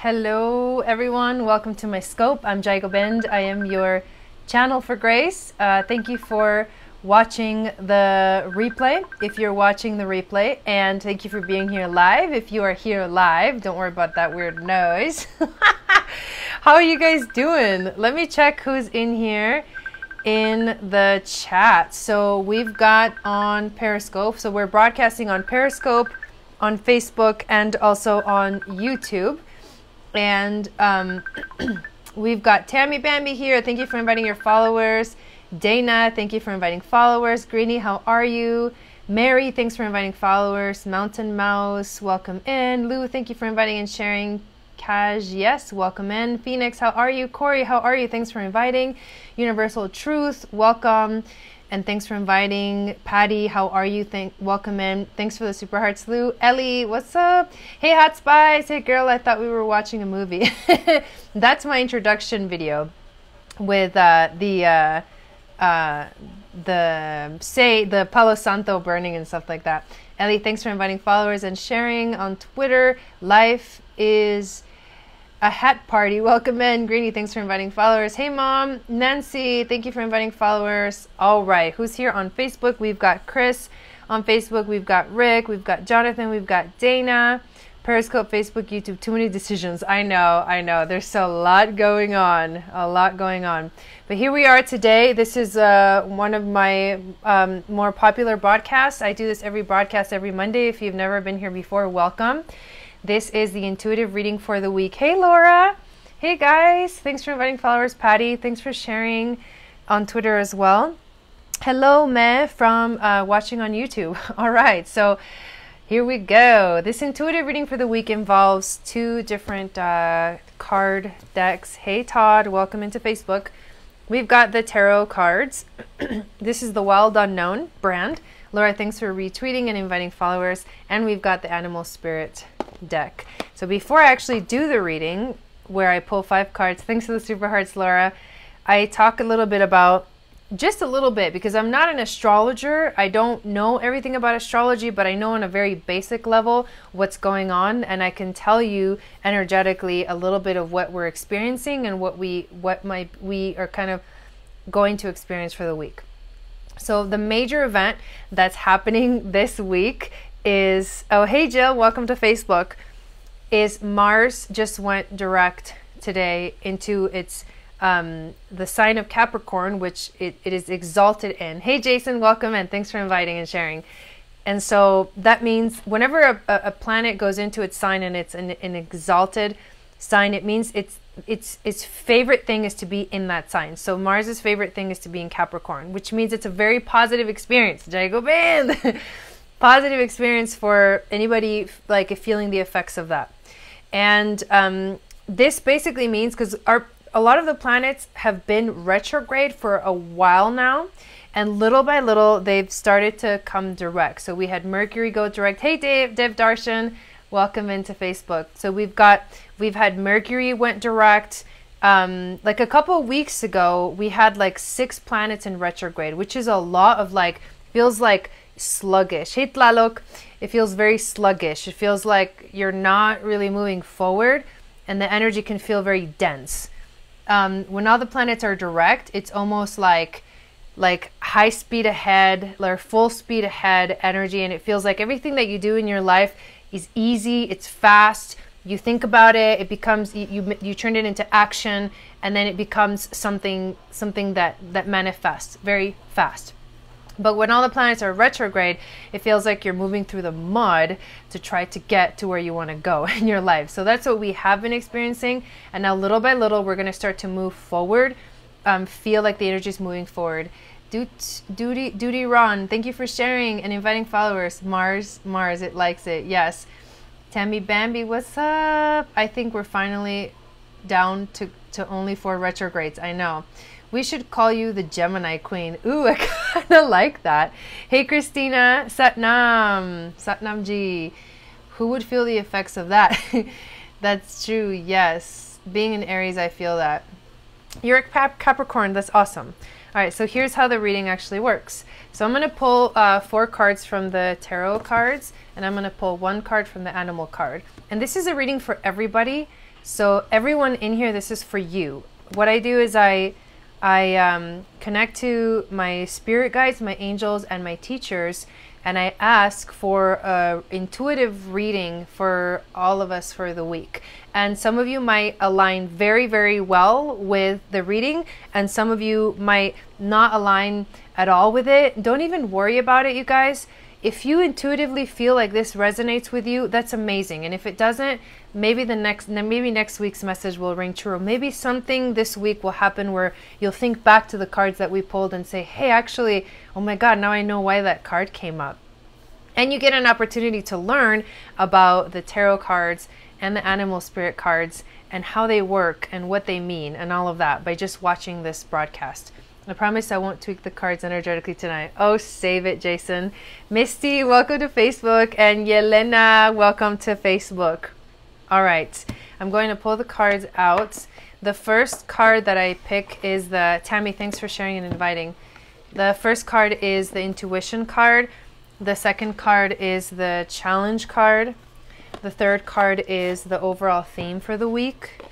Hello everyone, welcome to my scope. I'm Jai Gobind. I am your channel for grace. Thank you for watching the replay if you're watching the replay, and thank you for being here live if you are here live. Don't worry about that weird noise. How are you guys doing? Let me check who's in here in the chat. So we've got on Periscope, so we're broadcasting on Periscope, on Facebook, and also on YouTube. And we've got Tammy Bambi here. Thank you for inviting your followers. Dana, thank you for inviting followers. Greenie, how are you? Mary, thanks for inviting followers. Mountain Mouse, welcome in. Lou, thank you for inviting and sharing. Kaj, yes, welcome in. Phoenix, how are you? Corey, how are you? Thanks for inviting. Universal Truth, welcome. And thanks for inviting. Patty, how are you? Welcome in. Thanks for the super hearts, Lou. Ellie, what's up? Hey, Hot Spice. Hey, girl, I thought we were watching a movie. That's my introduction video with the Palo Santo burning and stuff like that. Ellie, thanks for inviting followers and sharing on Twitter. Life is a hat party. Welcome in. Greenie, thanks for inviting followers. Hey, Mom. Nancy, thank you for inviting followers. All right, who's here on Facebook? We've got Chris on Facebook. We've got Rick. We've got Jonathan. We've got Dana. Periscope, Facebook, YouTube. Too many decisions. I know. There's a lot going on. But here we are today. This is one of my more popular broadcasts. I do this every broadcast every Monday. If you've never been here before, welcome. This is the intuitive reading for the week. Hey, Laura. Hey, guys. Thanks for inviting followers. Patty, thanks for sharing on Twitter as well. Hello, Meh, from watching on YouTube. All right, so here we go. This intuitive reading for the week involves two different card decks. Hey, Todd. Welcome into Facebook. We've got the tarot cards. This is the Wild Unknown brand. Laura, thanks for retweeting and inviting followers. And we've got the Animal Spirit deck. So before I actually do the reading, where I pull 5 cards, thanks to the super hearts, Laura, I talk a little bit about, just a little bit, because I'm not an astrologer. I don't know everything about astrology, but I know on a very basic level what's going on, and I can tell you energetically a little bit of what we're experiencing and what we are kind of going to experience for the week. So the major event that's happening this week is, oh, hey, Jill, welcome to Facebook, is Mars just went direct today into its the sign of Capricorn, which it is exalted in. Hey, Jason, welcome in. Thanks for inviting and sharing. And so that means whenever a planet goes into its sign and it's an exalted sign, it means its favorite thing is to be in that sign. So Mars's favorite thing is to be in Capricorn, which means it's a very positive experience. Jago Band! Positive experience for anybody like feeling the effects of that. And this basically means, because a lot of the planets have been retrograde for a while now, and little by little they've started to come direct. So we had Mercury go direct. Hey, Dev Darshan, welcome into Facebook. So we've had Mercury went direct. Like a couple of weeks ago, we had like 6 planets in retrograde, which is a lot of feels like sluggish. Hey, Tlalok, it feels very sluggish. It feels like you're not really moving forward, and the energy can feel very dense. When all the planets are direct, it's almost like high speed ahead, or full speed ahead energy, and it feels like everything that you do in your life is easy, it's fast. You think about it, it becomes, you turn it into action, and then it becomes something that manifests very fast. But when all the planets are retrograde, it feels like you're moving through the mud to try to get to where you want to go in your life. So that's what we have been experiencing. And now little by little, we're going to start to move forward. Feel like the energy is moving forward. Duty Ron, thank you for sharing and inviting followers. Mars, it likes it. Yes. Tammy Bambi, what's up? I think we're finally down to only 4 retrogrades. I know. We should call you the Gemini Queen. Ooh, I kind of like that. Hey, Christina. Satnam Ji. Who would feel the effects of that? That's true, yes. Being in Aries, I feel that. You're a Capricorn. That's awesome. All right, so here's how the reading actually works. So I'm going to pull 4 cards from the tarot cards, and I'm going to pull 1 card from the animal card. And this is a reading for everybody. So everyone in here, this is for you. What I do is I connect to my spirit guides, my angels, and my teachers, and I ask for a intuitive reading for all of us for the week. And some of you might align very, very well with the reading, and some of you might not align at all with it. Don't even worry about it, you guys. If you intuitively feel like this resonates with you, that's amazing. And if it doesn't, maybe next week's message will ring true. Maybe something this week will happen where you'll think back to the cards that we pulled and say, hey, actually, oh my God, now I know why that card came up. And you get an opportunity to learn about the tarot cards and the animal spirit cards and how they work and what they mean and all of that by just watching this broadcast. I promise I won't tweak the cards energetically tonight. Oh, save it, Jason. Misty, welcome to Facebook. And Yelena, welcome to Facebook. All right, I'm going to pull the cards out. The first card that I pick is the, Tammy, thanks for sharing and inviting. The first card is the intuition card. The second card is the challenge card. The third card is the overall theme for the week.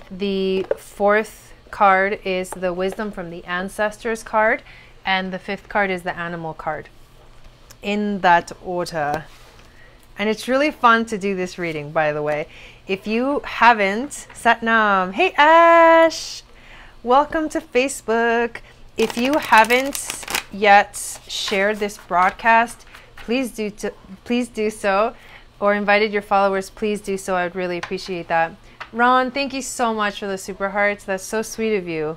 The fourth card is the wisdom from the ancestors card, and the fifth card is the animal card, in that order. And it's really fun to do this reading, by the way. If you haven't, Satnam, hey Ash, welcome to Facebook. If you haven't yet shared this broadcast, please do so, or invited your followers, please do so. I would really appreciate that. Ron, thank you so much for the super hearts. That's so sweet of you.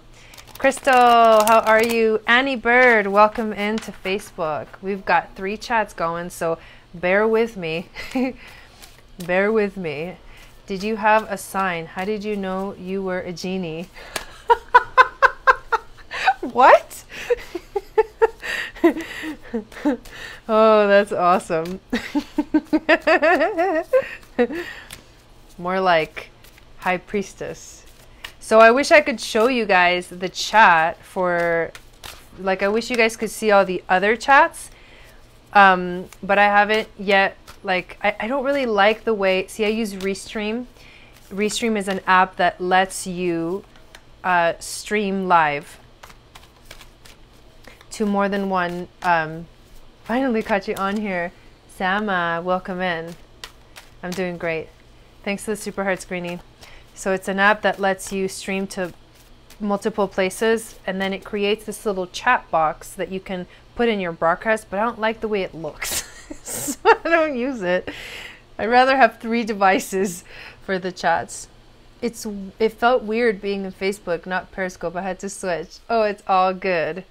Crystal, how are you? Annie Bird, welcome into Facebook. We've got 3 chats going, so bear with me. Bear with me. Did you have a sign? How did you know you were a genie? What? Oh, that's awesome. More like High Priestess. So I wish I could show you guys the chat for, like, I wish you guys could see all the other chats, but I haven't yet. Like, I don't really like the way, see, I use Restream. Restream is an app that lets you stream live to more than one. Finally caught you on here. Sama, welcome in. I'm doing great. Thanks for the super heart screening. So it's an app that lets you stream to multiple places, and then it creates this little chat box that you can put in your broadcast, but I don't like the way it looks. So I don't use it. I'd rather have 3 devices for the chats. It felt weird being in Facebook, not Periscope. I had to switch. Oh, it's all good.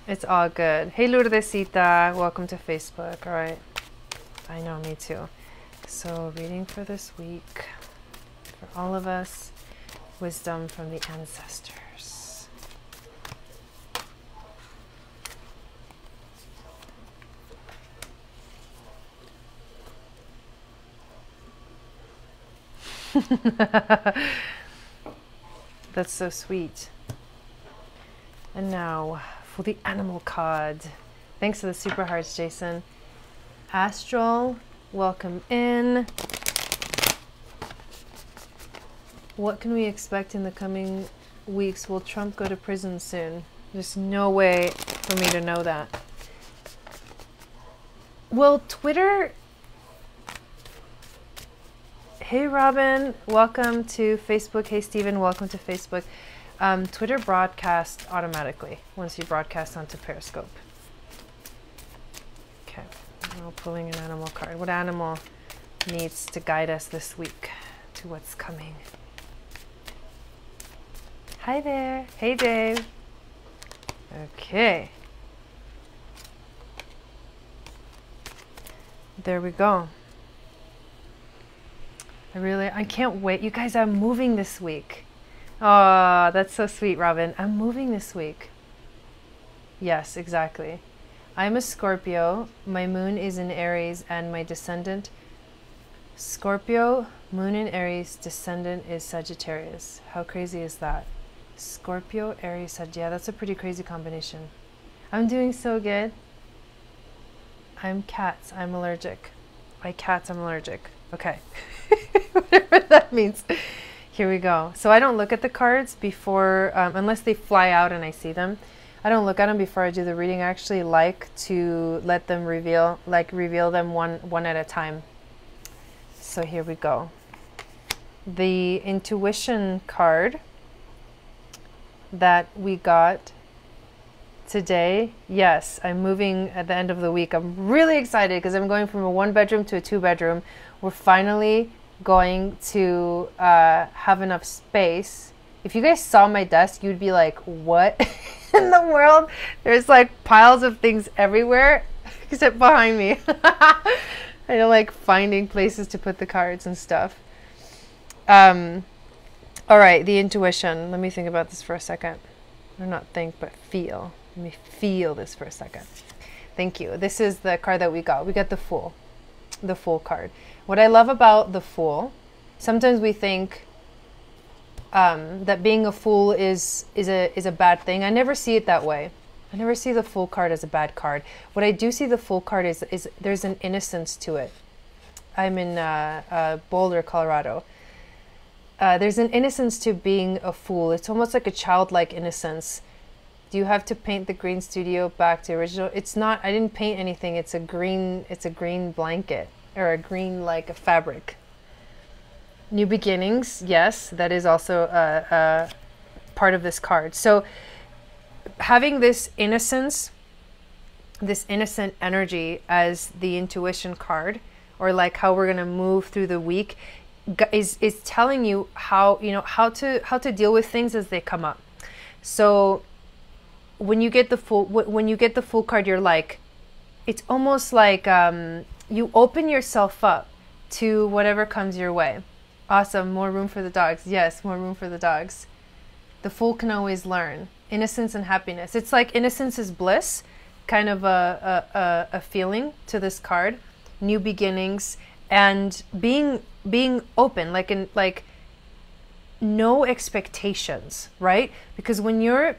It's all good. Hey, Lourdesita, welcome to Facebook. All right. I know, me too. So reading for this week. For all of us, wisdom from the ancestors. That's so sweet. And now for the animal card. Thanks for the super hearts, Jason. Astral, welcome in. What can we expect in the coming weeks? Will Trump go to prison soon? There's no way for me to know that. Well, Twitter... Hey, Robin. Welcome to Facebook. Hey, Stephen. Welcome to Facebook. Twitter broadcasts automatically once you broadcast onto Periscope. Okay. Now pulling an animal card. What animal needs to guide us this week to what's coming? Hi there. Hey, Dave. Okay. There we go. I can't wait. You guys, I'm moving this week. Oh, that's so sweet, Robin. I'm moving this week. Yes, exactly. I'm a Scorpio. My moon is in Aries and my descendant, Scorpio, moon in Aries, descendant is Sagittarius. How crazy is that? Scorpio, Aries, Sagittarius. Yeah, that's a pretty crazy combination. I'm doing so good. I'm cats. I'm allergic. By cats, I'm allergic. Okay. Whatever that means. Here we go. So I don't look at the cards before, unless they fly out and I see them. I don't look at them before I do the reading. I actually like to let them reveal them one at a time. So here we go. The intuition card that we got today. Yes, I'm moving at the end of the week. I'm really excited because I'm going from a 1-bedroom to a 2-bedroom. We're finally going to have enough space. If you guys saw my desk, you'd be like, what in the world? There's like piles of things everywhere except behind me. I don't like finding places to put the cards and stuff. All right, the intuition. Let me think about this for a second. Or not think, but feel. Let me feel this for a second. Thank you. This is the card that we got. We got the Fool. The Fool card. What I love about the Fool, sometimes we think that being a fool is a bad thing. I never see it that way. I never see the Fool card as a bad card. What I do see the Fool card is there's an innocence to it. I'm in Boulder, Colorado. There's an innocence to being a fool. It's almost like a childlike innocence. Do you have to paint the green studio back to original? It's not. I didn't paint anything. It's a green blanket, or a green like a fabric. New beginnings. Yes, that is also a part of this card. So having this innocence, this innocent energy as the intuition card, or like how we're gonna move through the week, is telling you how how to deal with things as they come up. So when you get the Fool card, you're like, it's almost like you open yourself up to whatever comes your way. Awesome. More room for the dogs. Yes, more room for the dogs. The Fool can always learn. Innocence and happiness. It's like innocence is bliss, kind of a feeling to this card. New beginnings and being open, like no expectations, right? Because when you're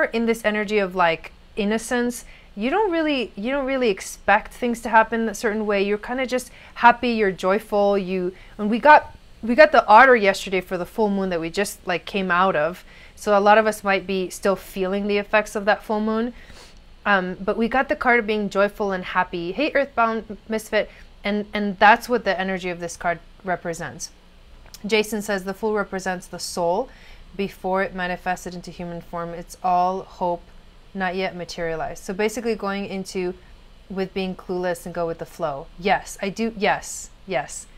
in this energy of like innocence, you don't really expect things to happen a certain way. You're kind of just happy, you're joyful. And we got the otter yesterday for the full moon that we just like came out of. So a lot of us might be still feeling the effects of that full moon. But we got the card of being joyful and happy. Hey, Earthbound Misfit. And that's what the energy of this card represents. Jason says the Fool represents the soul before it manifested into human form. It's all hope, not yet materialized. So basically going into with being clueless and go with the flow. Yes, I do. Yes.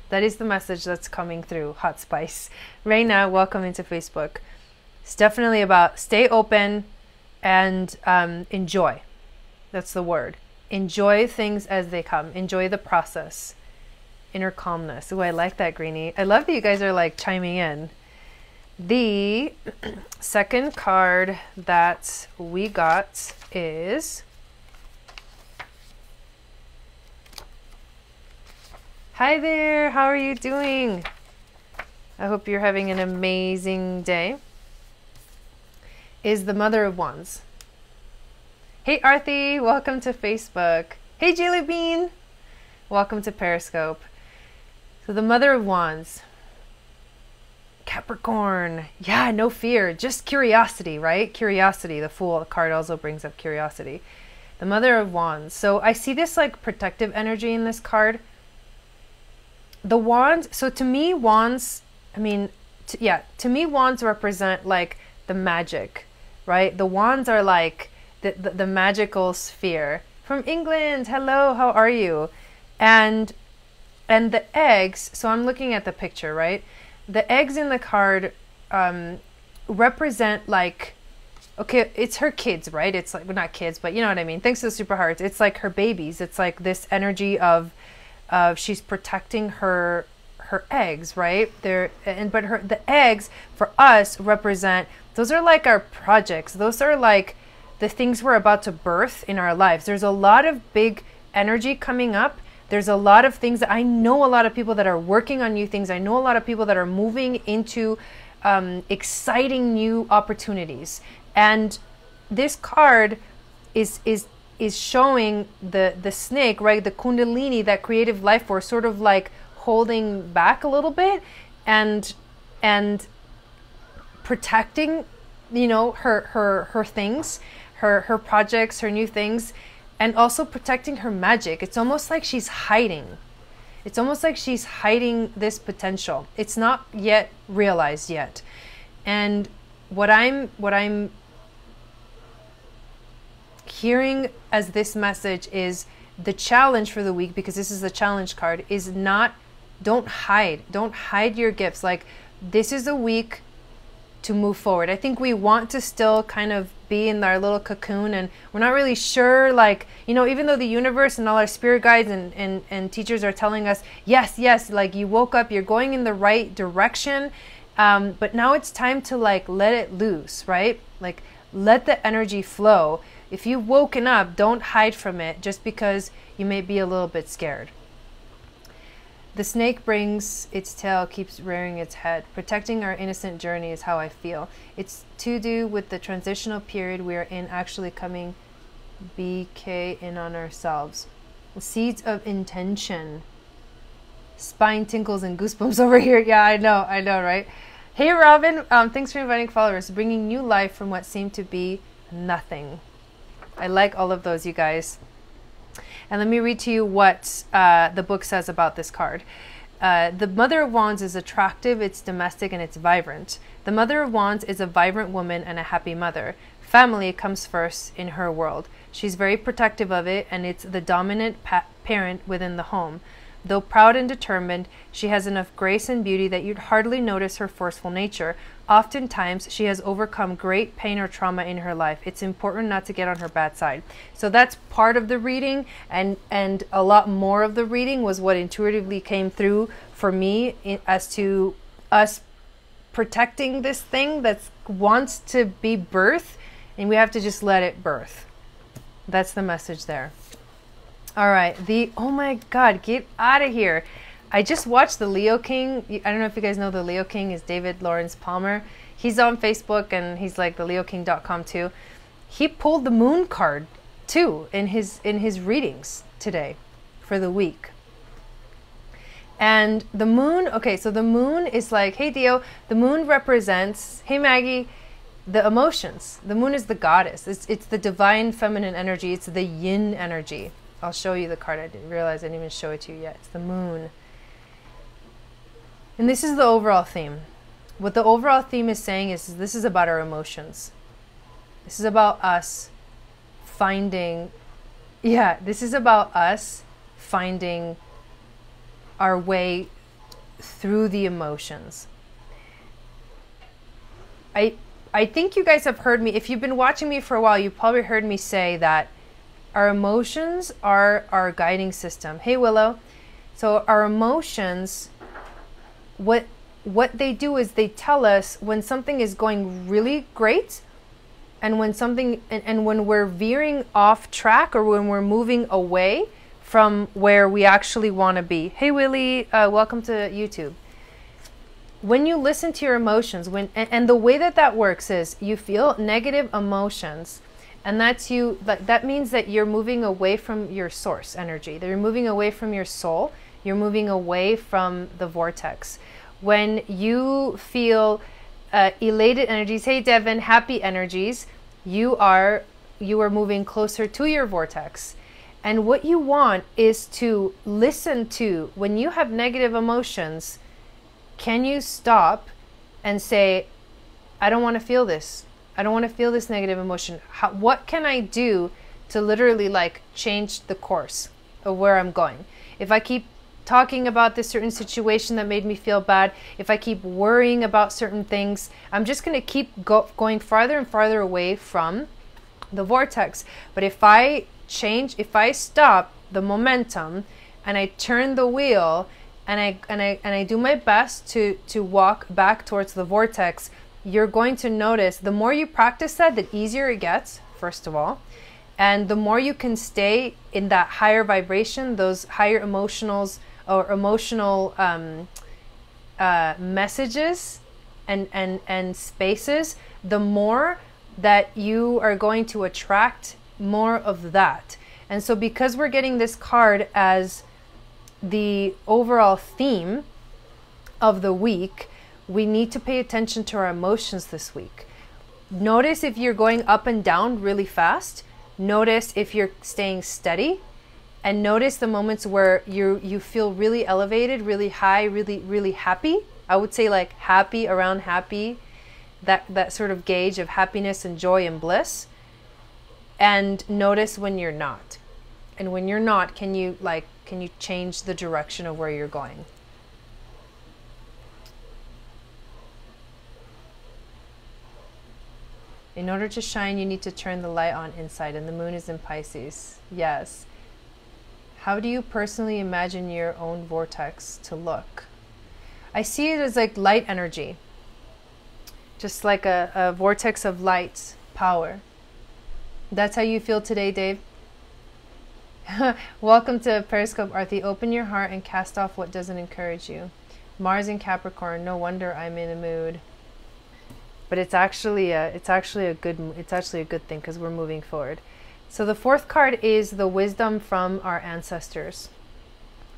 That is the message that's coming through. Hot Spice. Raina, welcome into Facebook. It's definitely about stay open and enjoy. That's the word. Enjoy things as they come. Enjoy the process. Inner calmness. Oh, I like that, Greenie. I love that you guys are like chiming in. The second card that we got is... Hi there. How are you doing? I hope you're having an amazing day. Is the Mother of Wands. Hey Arthi, welcome to Facebook. Hey Jelly Bean, welcome to Periscope. So the Mother of Wands, Capricorn. Yeah, no fear, just curiosity, right? Curiosity. The Fool card also brings up curiosity. The Mother of Wands. So I see this like protective energy in this card. The wands. So to me, wands. I mean, to me, wands represent like the magic, right? The wands are like the magical sphere. From England, hello, how are you? And the eggs, so I'm looking at the picture, right? The eggs in the card represent like, okay, it's her kids, right? It's like, well, not kids, but you know what I mean? Thanks to the super hearts. It's like her babies. It's like this energy of she's protecting her eggs, right? The eggs for us represent, those are like our projects. Those are like the things we're about to birth in our lives. There's a lot of big energy coming up. There's a lot of things that I know, a lot of people that are working on new things. I know a lot of people that are moving into exciting new opportunities. And this card is showing the snake, right? The Kundalini, that creative life force, sort of like holding back a little bit. And and protecting, you know, her things, her projects, her new things, and also protecting her magic. It's almost like she's hiding. It's almost like she's hiding this potential. It's not yet realized yet. And what I'm hearing as this message is the challenge for the week, because this is the challenge card, is not, don't hide your gifts. Like, this is a week to move forward. I think we want to still kind of be in our little cocoon, and we're not really sure, like, you know, even though the universe and all our spirit guides and teachers are telling us, yes, like, you woke up, you're going in the right direction, but now it's time to, like, let it loose, right? Like, let the energy flow. If you've woken up, don't hide from it just because you may be a little bit scared. The snake brings its tail, keeps rearing its head. Protecting our innocent journey is how I feel. It's to do with the transitional period we are in, actually coming BK in on ourselves. Seeds of intention. Spine tingles and goosebumps over here. Yeah, I know, right? Hey, Robin. Thanks for inviting followers. Bringing new life from what seemed to be nothing. I like all of those, you guys. And let me read to you what the book says about this card. The Mother of Wands is attractive, it's domestic, and it's vibrant. The Mother of Wands is a vibrant woman and a happy mother. Family comes first in her world. She's very protective of it, and it's the dominant parent within the home. Though proud and determined, she has enough grace and beauty that you'd hardly notice her forceful nature. Oftentimes, she has overcome great pain or trauma in her life. It's important not to get on her bad side. So that's part of the reading, and a lot more of the reading was what intuitively came through for me as to us protecting this thing that wants to be birth, and we have to just let it birth. That's the message there. All right, oh my God, get out of here. I just watched the Leo King. I don't know if you guys know the Leo King is David Lawrence Palmer. He's on Facebook, and he's like theleoking.com too. He pulled the moon card too in his readings today for the week. And the moon, okay, so the moon is like, hey Dio, the moon represents, hey Maggie, the emotions. The moon is the goddess. It's the divine feminine energy. It's the yin energy. I'll show you the card. I didn't realize I didn't even show it to you yet. It's the moon. And this is the overall theme. What the overall theme is saying is this is about our emotions. This is about us finding, this is about us finding our way through the emotions. I think you guys have heard me, if you've been watching me for a while, you probably heard me say that our emotions are our guiding system. Hey, Willow. So our emotions, what they do is they tell us when something is going really great, and when something, and when we're veering off track, or when we're moving away from where we actually want to be. Hey, Willie, welcome to YouTube. When you listen to your emotions, and the way that works is you feel negative emotions, and that means that you're moving away from your source energy. That you're moving away from your soul. You're moving away from the vortex. When you feel elated energies, hey Devin, happy energies, you are moving closer to your vortex. And what you want is to listen to, when you have negative emotions, can you stop and say, I don't want to feel this. I don't want to feel this negative emotion. What can I do to literally like change the course of where I'm going? If I keep talking about this certain situation that made me feel bad, if I keep worrying about certain things, I'm just going to keep going farther and farther away from the vortex. But if I stop the momentum and I turn the wheel and I do my best to walk back towards the vortex, you're going to notice the more you practice that, the easier it gets, first of all. And the more you can stay in that higher vibration, those higher emotional messages and spaces, the more that you are going to attract more of that. And so because we're getting this card as the overall theme of the week, We need to pay attention to our emotions this week. Notice if you're going up and down really fast. Notice if you're staying steady. And notice the moments where you feel really elevated, really high, really, really happy. I would say like happy, around happy, that sort of gauge of happiness and joy and bliss. And notice when you're not. And when you're not, can you change the direction of where you're going? In order to shine, you need to turn the light on inside, and the moon is in Pisces. Yes. How do you personally imagine your own vortex to look? I see it as like light energy. Just like a vortex of light power. That's how you feel today, Dave? Welcome to Periscope, Arthi. Open your heart and cast off what doesn't encourage you. Mars in Capricorn. No wonder I'm in a mood. But it's actually a good thing because we're moving forward. So the fourth card is the wisdom from our ancestors.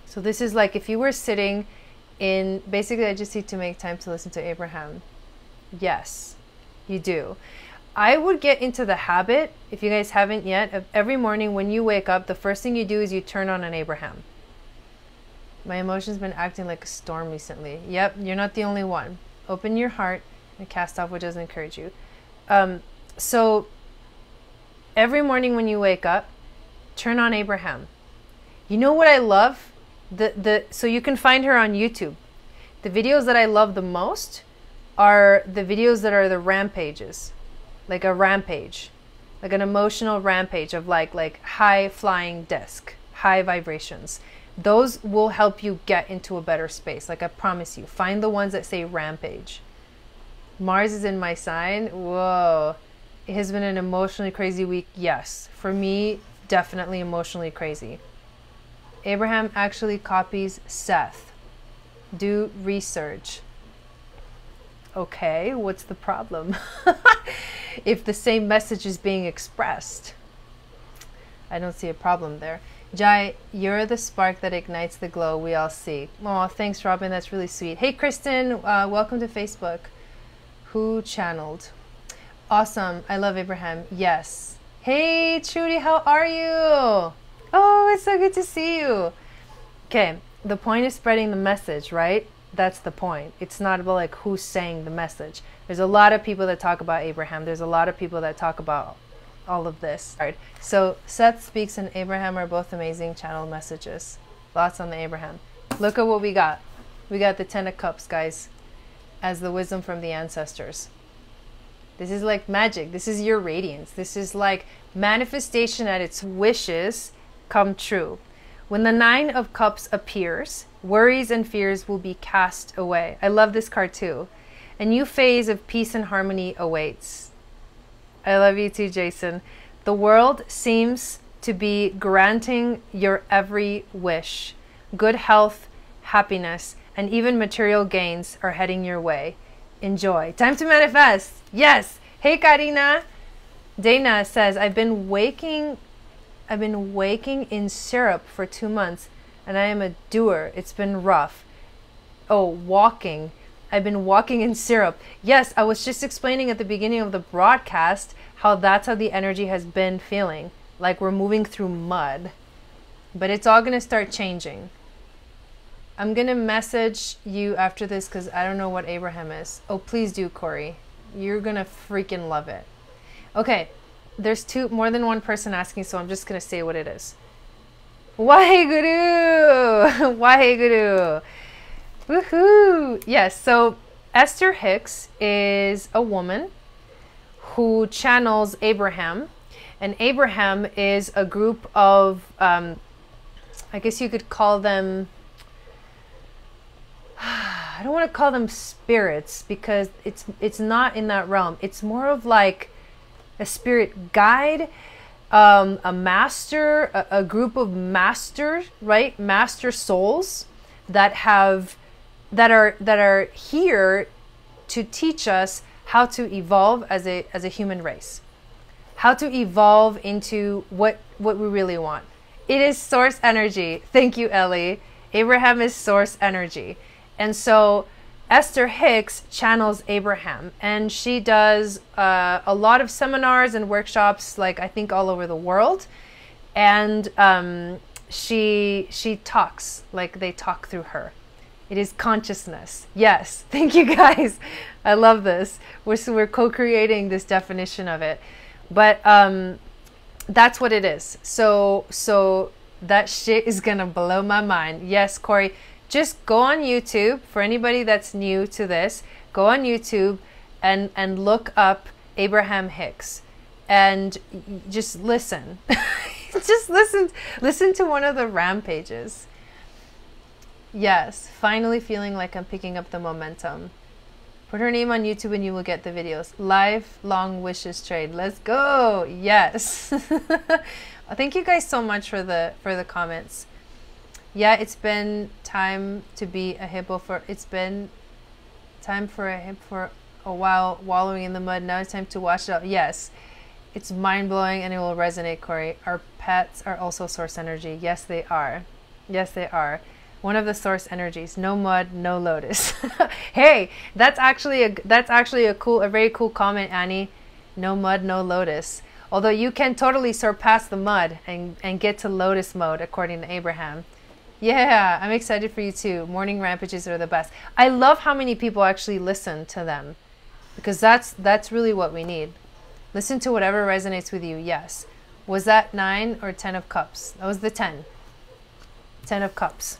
So this is like if you were sitting in, basically I just need to make time to listen to Abraham. Yes, you do. I would get into the habit, if you guys haven't yet, of every morning when you wake up, the first thing you do is you turn on an Abraham. My emotions been acting like a storm recently. Yep, you're not the only one. Open your heart and cast off what doesn't encourage you. So every morning when you wake up, turn on Abraham. You know what I love? So you can find her on YouTube. The videos that I love the most are the videos that are the rampages. Like a rampage. Like an emotional rampage of like high flying disc, high vibrations. Those will help you get into a better space. Like I promise you. Find the ones that say rampage. Mars is in my sign. Whoa. It has been an emotionally crazy week. Yes. For me, definitely emotionally crazy. Abraham actually copies Seth. Do research. Okay, what's the problem? If the same message is being expressed. I don't see a problem there. Jai, you're the spark that ignites the glow we all see. Oh, thanks, Robin. That's really sweet. Hey, Kristen. Welcome to Facebook. Who channeled? Awesome. I love Abraham. Yes. Hey, Trudy, how are you? Oh, it's so good to see you. Okay, the point is spreading the message, right? That's the point. It's not about like who's saying the message. There's a lot of people that talk about Abraham. There's a lot of people that talk about all of this. All right. So Seth Speaks and Abraham are both amazing channel messages. Lots on the Abraham. Look at what we got. We got the 10 of Cups, guys, as the wisdom from the ancestors. This is like magic. This is your radiance. This is like manifestation at its wishes come true. When the 9 of Cups appears, worries and fears will be cast away. I love this card too. A new phase of peace and harmony awaits. I love you too, Jason. The world seems to be granting your every wish. Good health, happiness, and even material gains are heading your way. Enjoy. Time to manifest. Yes. Hey, Karina. Dana says, I've been waking in syrup for 2 months, and I am a doer. It's been rough. Oh, walking. I've been walking in syrup. Yes, I was just explaining at the beginning of the broadcast how that's how the energy has been feeling. Like we're moving through mud. But it's all going to start changing. I'm going to message you after this because I don't know what Abraham is. Oh, please do, Corey. You're going to freaking love it. Okay, there's more than one person asking, so I'm just going to say what it is. Waheguru! Waheguru! Woohoo! Yes, so Esther Hicks is a woman who channels Abraham. And Abraham is a group of, I guess you could call them, I don't want to call them spirits because it's not in that realm. It's more of like a spirit guide, a master, a group of masters, right? Master souls that are here to teach us how to evolve as a human race, how to evolve into what we really want. It is source energy. Thank you, Ellie. Abraham is source energy. And so Esther Hicks channels Abraham, and she does a lot of seminars and workshops, like I think all over the world. And she talks, like they talk through her. It is consciousness. Yes, thank you guys. I love this. We're co-creating this definition of it, but that's what it is. So that shit is gonna blow my mind. Yes, Corey. Just go on YouTube. For anybody that's new to this, go on YouTube and look up Abraham Hicks and just listen. Just listen to one of the rampages. Yes, finally feeling like I'm picking up the momentum. Put her name on YouTube and you will get the videos. Lifelong wishes trade. Let's go. Yes. Thank you guys so much for the comments. Yeah, it's been time to be a hippo for, it's been time for a hip for a while wallowing in the mud. Now it's time to wash it out. Yes, it's mind-blowing and it will resonate, Corey. Our pets are also source energy. Yes, they are. Yes, they are. One of the source energies. No mud, no lotus. Hey, that's actually a very cool comment, Annie. No mud, no lotus. Although you can totally surpass the mud and get to lotus mode, according to Abraham. Yeah, I'm excited for you too. Morning rampages are the best. I love how many people actually listen to them, because that's really what we need. Listen to whatever resonates with you. Yes. Was that 9 or 10 of cups? That was the 10. 10 of cups.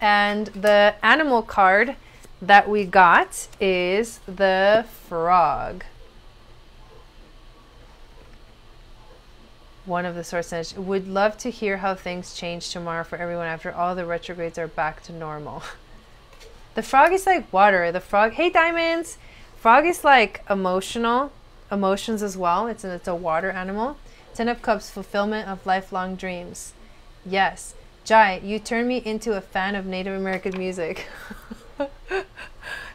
And the animal card that we got is the frog. One of the source energy. Would love to hear how things change tomorrow for everyone after all the retrogrades are back to normal. The frog is like water. The frog, hey Diamonds! Frog is like emotions as well. It's a water animal. 10 of Cups, fulfillment of lifelong dreams. Yes. Jai, you turned me into a fan of Native American music.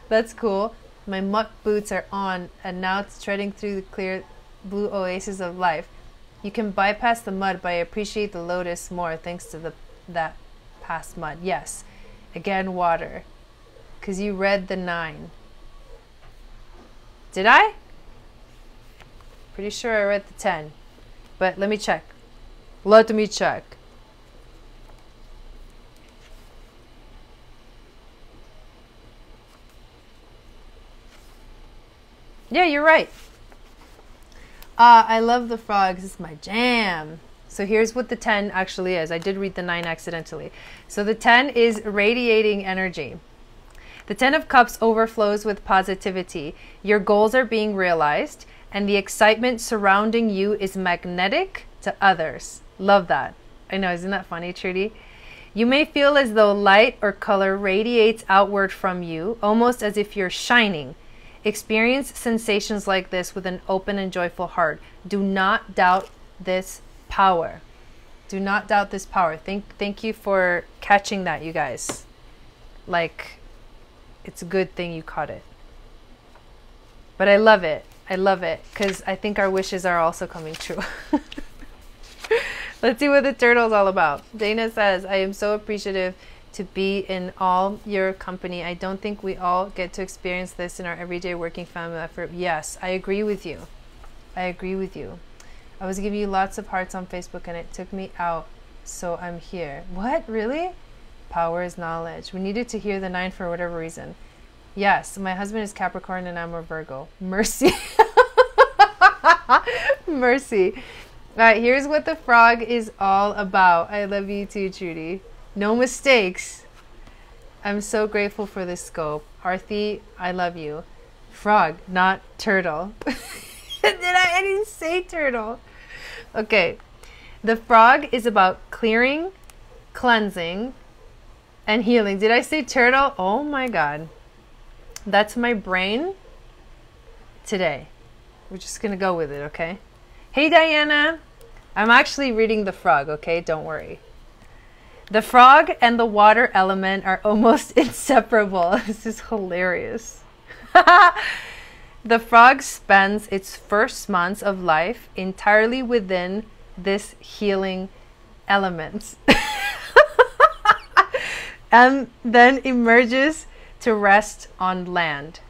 That's cool. My muck boots are on and now it's treading through the clear blue oasis of life. You can bypass the mud, but I appreciate the lotus more thanks to that past mud. Yes. Again, water. Because you read the 9. Did I? Pretty sure I read the 10. But let me check. Let me check. Yeah, you're right. I love the frogs. It's my jam. So here's what the 10 actually is. I did read the 9 accidentally. So the 10 is radiating energy. The 10 of Cups overflows with positivity. Your goals are being realized, and the excitement surrounding you is magnetic to others. Love that. I know, isn't that funny, Trudy? You may feel as though light or color radiates outward from you, almost as if you're shining. Experience sensations like this with an open and joyful heart. Do not doubt this power. Do not doubt this power. Thank you for catching that, you guys. Like, it's a good thing you caught it. But I love it. I love it because I think our wishes are also coming true. Let's see what the turtle's all about. Dana says, I am so appreciative to be in all your company. I don't think we all get to experience this in our everyday working family effort. Yes, I agree with you. I agree with you. I was giving you lots of hearts on Facebook and it took me out, so I'm here. What? Really? Power is knowledge. We needed to hear the 9 for whatever reason. Yes, my husband is Capricorn and I'm a Virgo. Mercy. Mercy. All right, here's what the frog is all about. I love you too, Trudy. No mistakes. I'm so grateful for this scope. Arthi, I love you. Frog, not turtle. I didn't say turtle. Okay. The frog is about clearing, cleansing, and healing. Did I say turtle? Oh my God. That's my brain today. We're just going to go with it, okay? Hey, Diana. I'm actually reading the frog, okay? Don't worry. The frog and the water element are almost inseparable. This is hilarious. The frog spends its first months of life entirely within this healing element. And then emerges to rest on land.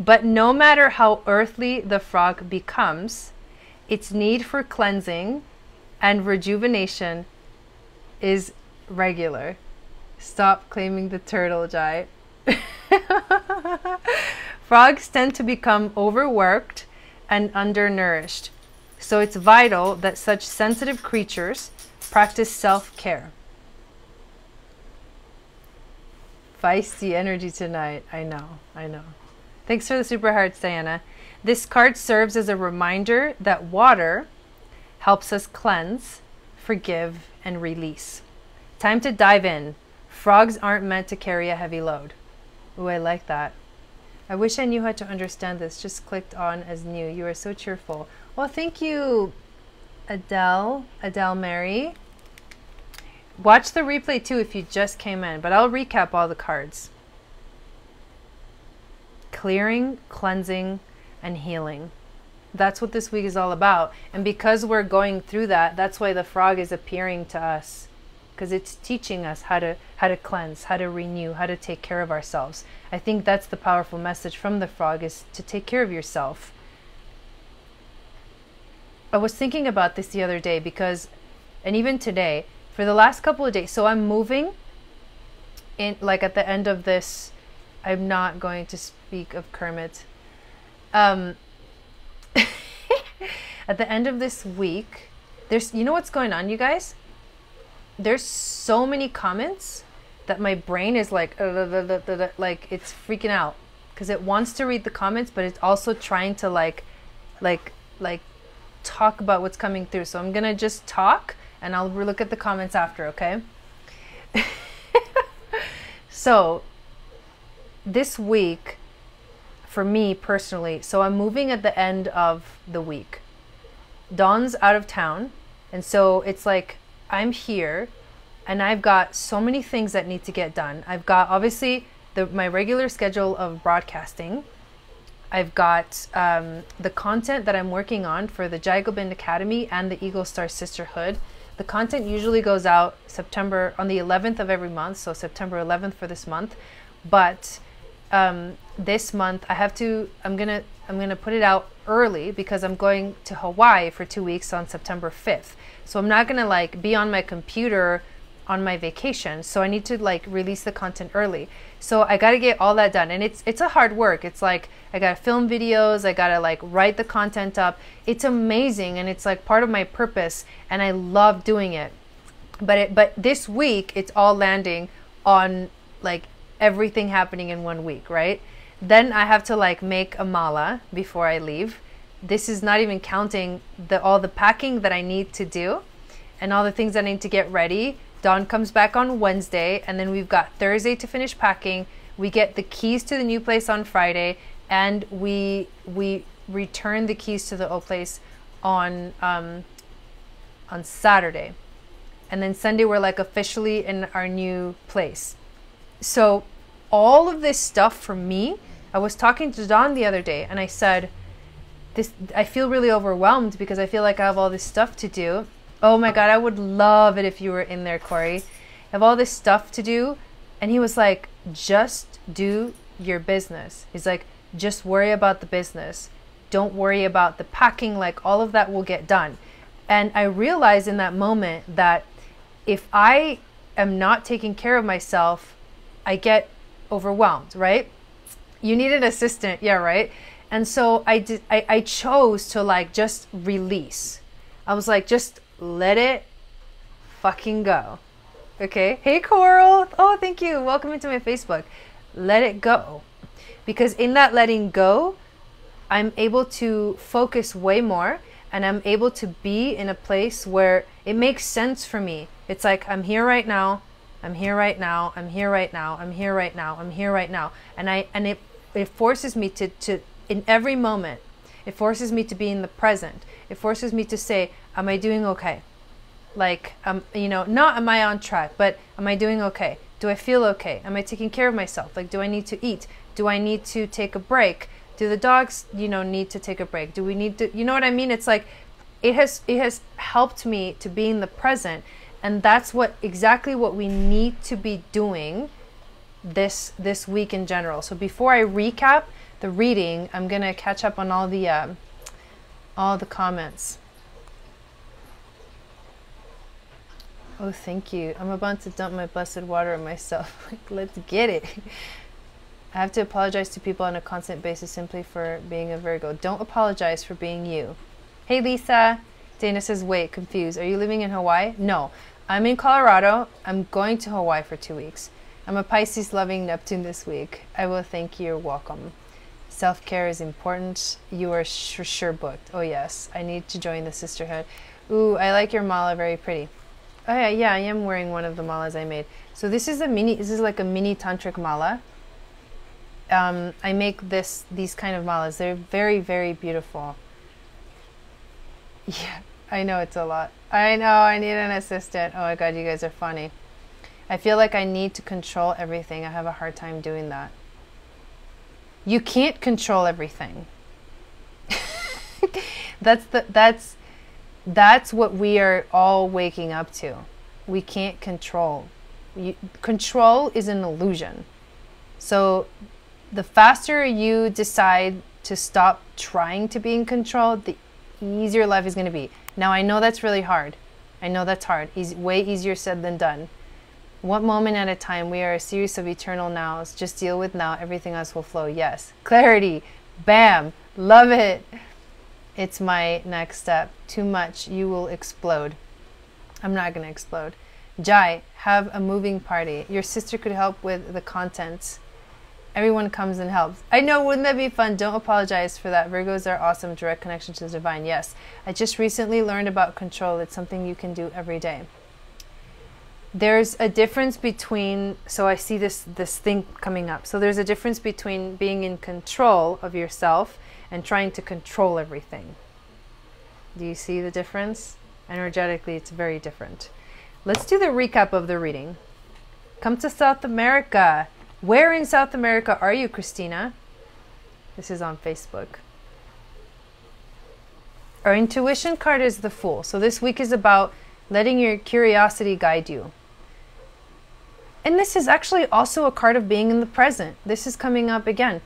But no matter how earthly the frog becomes, its need for cleansing and rejuvenation is regular. Stop claiming the turtle, Jai. Frogs tend to become overworked and undernourished, so it's vital that such sensitive creatures practice self-care. Feisty energy tonight. I know. Thanks for the super hearts, Diana. This card serves as a reminder that water helps us cleanse, forgive, and release. Time to dive in. Frogs aren't meant to carry a heavy load. Ooh, I like that. I wish I knew how to understand this. Just clicked on as new. You are so cheerful. Well, thank you, Adele Mary. Watch the replay too if you just came in, but I'll recap all the cards. Clearing, cleansing, and healing. That's what this week is all about. And because we're going through that, that's why the frog is appearing to us. Because it's teaching us how to cleanse, how to renew, how to take care of ourselves. I think that's the powerful message from the frog, is to take care of yourself. I was thinking about this the other day because, and even today, for the last couple of days, so I'm moving in, like at the end of this, I'm not going to speak of Kermit. At the end of this week, there's, you know what's going on, you guys? There's so many comments that my brain is like it's freaking out because it wants to read the comments, but it's also trying to like talk about what's coming through. So I'm gonna just talk and I'll look at the comments after, okay? So this week for me personally, so I'm moving at the end of the week. Dawn's out of town, and so it's like I'm here and I've got so many things that need to get done. I've got obviously my regular schedule of broadcasting. I've got the content that I'm working on for the Jai Gobind Academy and the Eagle Star Sisterhood. The content usually goes out September on the 11th of every month, so September 11th for this month. But this month I'm gonna put it out early because I'm going to Hawaii for 2 weeks on September 5th. So I'm not gonna like be on my computer on my vacation. So I need to like release the content early. So I gotta get all that done. And it's a hard work. It's like I gotta film videos, I gotta like write the content up. It's amazing and it's like part of my purpose and I love doing it. But this week it's all landing on like everything happening in 1 week, right? Then I have to like make a mala before I leave. This is not even counting all the packing that I need to do and all the things I need to get ready. Dawn comes back on Wednesday and then we've got Thursday to finish packing. We get the keys to the new place on Friday and we return the keys to the old place on Saturday. And then Sunday we're like officially in our new place. So all of this stuff for me, I was talking to Dawn the other day and I said, I feel really overwhelmed because I feel like I have all this stuff to do. Oh my God, I would love it if you were in there, Corey. I have all this stuff to do. And he was like, just do your business. He's like, just worry about the business. Don't worry about the packing, like all of that will get done. And I realized in that moment that if I am not taking care of myself, I get overwhelmed, right? You need an assistant, yeah, right? And so I chose to like just release. I was like, just let it fucking go. Okay. Hey, Coral. Oh, thank you. Welcome into my Facebook. Let it go. Because in that letting go, I'm able to focus way more and I'm able to be in a place where it makes sense for me. It's like, I'm here right now. I'm here right now. I'm here right now. I'm here right now. I'm here right now. And it forces me to in every moment, it forces me to be in the present. It forces me to say, am I doing okay? Like, not am I on track, but am I doing okay? Do I feel okay? Am I taking care of myself? Like, do I need to eat? Do I need to take a break? Do the dogs, need to take a break? Do we need to, you know what I mean? It's like, it has helped me to be in the present. And that's exactly what we need to be doing this week in general. So before I recap the reading, I'm gonna catch up on all the comments. Oh, thank you. I'm about to dump my blessed water on myself. Like, let's get it. I have to apologize to people on a constant basis simply for being a Virgo. Don't apologize for being you. Hey, Lisa. Dana says, wait, confused. Are you living in Hawaii? No, I'm in Colorado. I'm going to Hawaii for 2 weeks. I'm a Pisces loving Neptune this week. I will thank you. You're welcome. Self-care is important. You are for sure booked. Oh, yes. I need to join the sisterhood. Ooh, I like your mala. Very pretty. Oh, yeah, I am wearing one of the malas I made. So this is like a mini tantric mala. I make these kind of malas. They're very, very beautiful. Yeah, I know it's a lot. I know, I need an assistant. Oh my God, you guys are funny. I feel like I need to control everything. I have a hard time doing that. You can't control everything. That's what we are all waking up to. We can't control. Control is an illusion. So the faster you decide to stop trying to be in control, the easier life is going to be. Now, I know that's really hard. I know that's hard. Way easier said than done. One moment at a time. We are a series of eternal nows. Just deal with now. Everything else will flow. Yes. Clarity. Bam. Love it. It's my next step. Too much. You will explode. I'm not going to explode. Jai, have a moving party. Your sister could help with the contents. Everyone comes and helps. I know, wouldn't that be fun? Don't apologize for that. Virgos are awesome. Direct connection to the divine. Yes. I just recently learned about control. It's something you can do every day. There's a difference between, so I see this thing coming up. So there's a difference between being in control of yourself and trying to control everything. Do you see the difference? Energetically, it's very different. Let's do the recap of the reading. Come to South America. Where in South America are you, Christina? This is on Facebook. Our intuition card is the Fool. So this week is about letting your curiosity guide you. And this is actually also a card of being in the present. This is coming up again.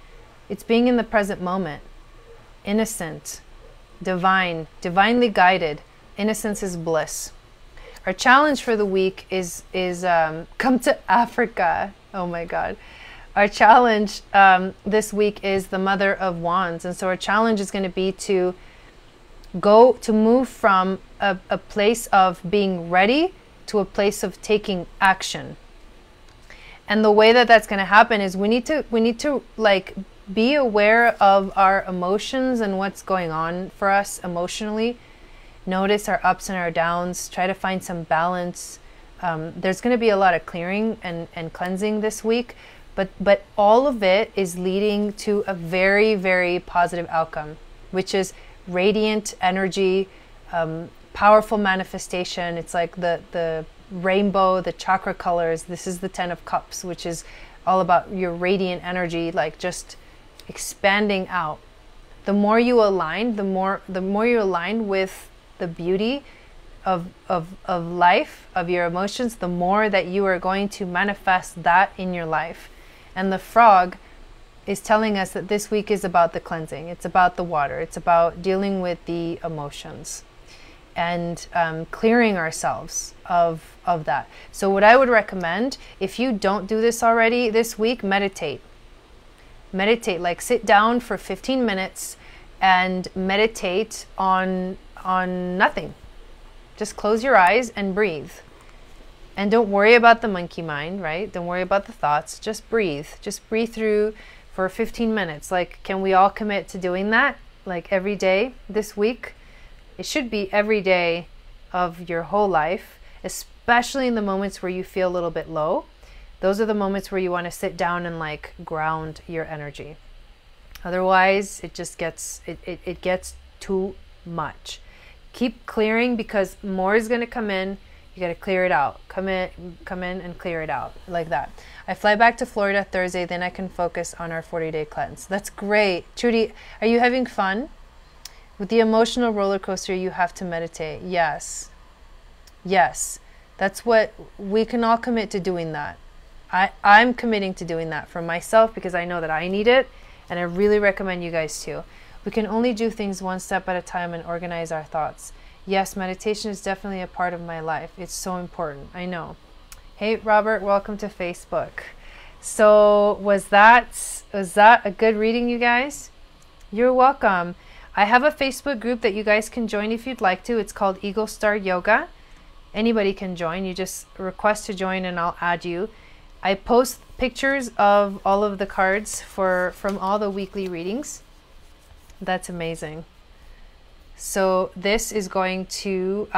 It's being in the present moment. Innocent, divine, divinely guided. Innocence is bliss. Our challenge for the week is come to Africa. Oh my God. Our challenge this week is the Mother of Wands. And so our challenge is going to be to move from a place of being ready to a place of taking action. And the way that that's going to happen is we need to like be aware of our emotions and what's going on for us emotionally. Notice our ups and our downs. Try to find some balance. There's going to be a lot of clearing and cleansing this week, but all of it is leading to a very, very positive outcome, which is radiant energy, powerful manifestation. It's like the rainbow, the chakra colors. This is the 10 of Cups, which is all about your radiant energy, like just expanding out. The more you align, the more you align with the beauty of life, of your emotions, the more that you are going to manifest that in your life. And the frog is telling us that this week is about the cleansing. It's about the water. It's about dealing with the emotions and clearing ourselves of that. So what I would recommend, if you don't do this already this week, meditate. Meditate, like sit down for 15 minutes and meditate on nothing. Just close your eyes and breathe. And don't worry about the monkey mind, right? Don't worry about the thoughts. Just breathe. Just breathe through for 15 minutes. Like, can we all commit to doing that? Like every day this week? It should be every day of your whole life, especially in the moments where you feel a little bit low. Those are the moments where you want to sit down and like ground your energy. Otherwise, it just gets, it gets too much. Keep clearing because more is going to come in. You got to clear it out. Come in and clear it out like that. I fly back to Florida Thursday, then I can focus on our 40-day cleanse. That's great. Trudy, are you having fun? With the emotional roller coaster, you have to meditate. Yes. Yes. That's what we can all commit to doing that. I'm committing to doing that for myself because I know that I need it, and I really recommend you guys too. We can only do things one step at a time and organize our thoughts. Yes, meditation is definitely a part of my life. It's so important. I know. Hey, Robert, welcome to Facebook. So was that a good reading, you guys? You're welcome. I have a Facebook group that you guys can join if you'd like to. It's called Eagle Star Yoga. Anybody can join. You just request to join and I'll add you. I post pictures of all of the cards from all the weekly readings. That's amazing. So this is going to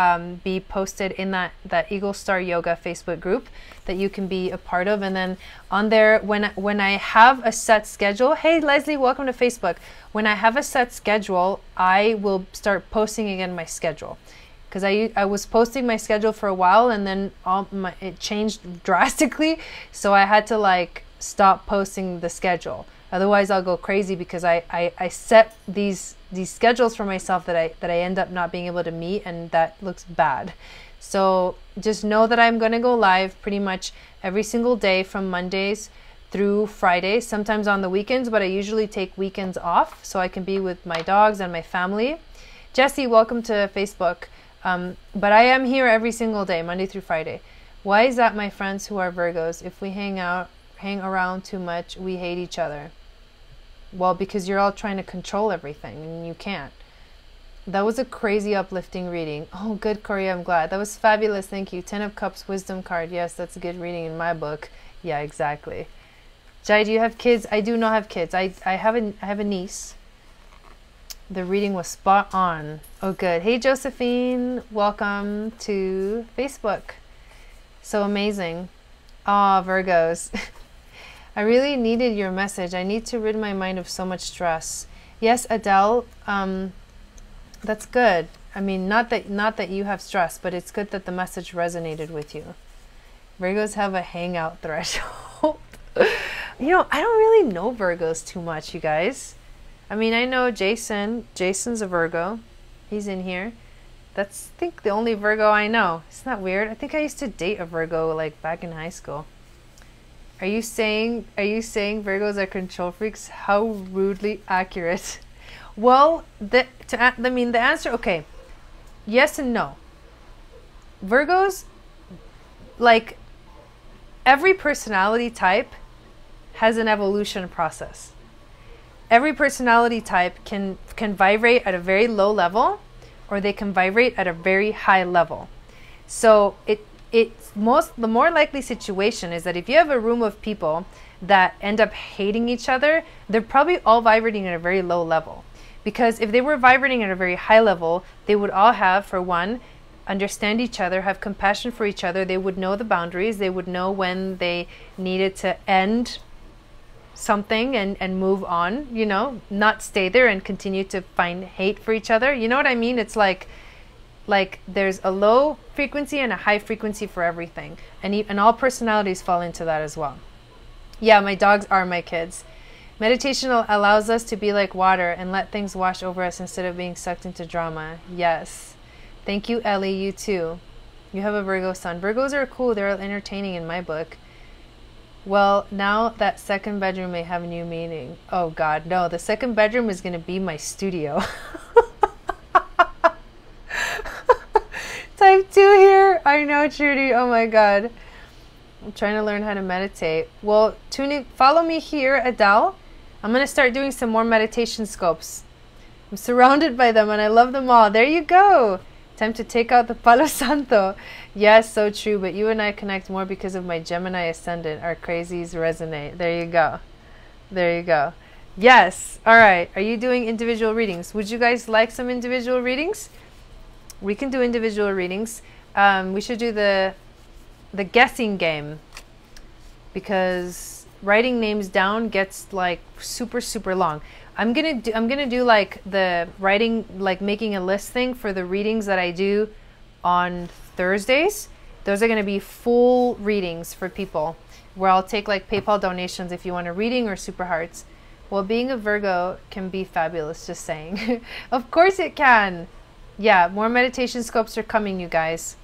be posted in that Eagle Star Yoga Facebook group that you can be a part of. And then on there, when I have a set schedule, hey Leslie, welcome to Facebook. When I have a set schedule, I will start posting again my schedule. Because I was posting my schedule for a while and then it changed drastically. So I had to like stop posting the schedule. Otherwise I'll go crazy because I set these schedules for myself that I end up not being able to meet, and that looks bad. So just know that I'm going to go live pretty much every single day from Mondays through Fridays, sometimes on the weekends, but I usually take weekends off so I can be with my dogs and my family. Jesse, welcome to Facebook. But I am here every single day, Monday through Friday. Why is that, my friends who are Virgos? If we hang around too much, we hate each other. Well, because you're all trying to control everything and you can't. That was a crazy uplifting reading. Oh, good, Corey, I'm glad. That was fabulous, thank you. 10 of Cups, Wisdom card. Yes, that's a good reading in my book. Yeah, exactly. Jai, do you have kids? I do not have kids. I have a niece. The reading was spot on. Oh, good. Hey, Josephine. Welcome to Facebook. So amazing. Ah, Virgos. I really needed your message. I need to rid my mind of so much stress. Yes, Adele. That's good. I mean, not that you have stress, but it's good that the message resonated with you. Virgos have a hangout threshold. You know, I don't really know Virgos too much, you guys. I mean, I know Jason. Jason's a Virgo. He's in here. That's, I think, the only Virgo I know. Isn't that weird? I think I used to date a Virgo like back in high school. Are you saying Virgos are control freaks? How rudely accurate. Well, the answer, okay. Yes and no. Virgos, like, every personality type has an evolution process. Every personality type can vibrate at a very low level, or they can vibrate at a very high level. So the more likely situation is that if you have a room of people that end up hating each other, they're probably all vibrating at a very low level. Because if they were vibrating at a very high level, they would all have, for one, understand each other, have compassion for each other. They would know the boundaries. They would know when they needed to end something and move on, you know, not stay there and continue to find hate for each other. You know what I mean? It's like there's a low frequency and a high frequency for everything, and all personalities fall into that as well. Yeah, my dogs are my kids. Meditation allows us to be like water and let things wash over us instead of being sucked into drama. Yes. Thank you, Ellie. You too. You have a Virgo sun. Virgos are cool. They're entertaining in my book. Well, now that second bedroom may have a new meaning. Oh God, no. The second bedroom is going to be my studio. Type 2 here. I know, Trudy. Oh my God. I'm trying to learn how to meditate. Well, follow me here, Adele. I'm going to start doing some more meditation scopes. I'm surrounded by them and I love them all. There you go. Time to take out the Palo Santo. Yes, so true. But you and I connect more because of my Gemini ascendant. Our crazies resonate. There you go. There you go. Yes. All right. Are you doing individual readings? Would you guys like some individual readings? We can do individual readings. We should do the guessing game, because writing names down gets like super long. I'm gonna do like the writing, like making a list thing for the readings that I do on Thursdays. Those are gonna be full readings for people, where I'll take like PayPal donations if you want a reading or super hearts. Well, being a Virgo can be fabulous, just saying. Of course it can. Yeah, more meditation scopes are coming, you guys.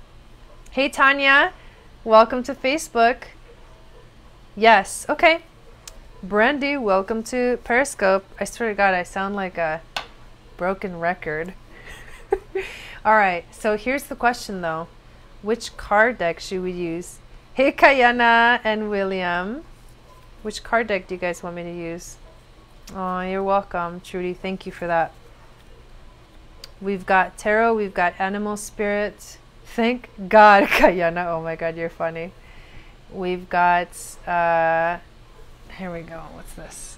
Hey Tanya, welcome to Facebook. Yes. Okay. Brandy, welcome to Periscope. I swear to God, I sound like a broken record. All right. So here's the question, though. Which card deck should we use? Hey, Kayana and William. Which card deck do you guys want me to use? Oh, you're welcome, Trudy. Thank you for that. We've got tarot. We've got animal spirit. Thank God, Kayana. Oh my God, you're funny. We've got, here we go. What's this?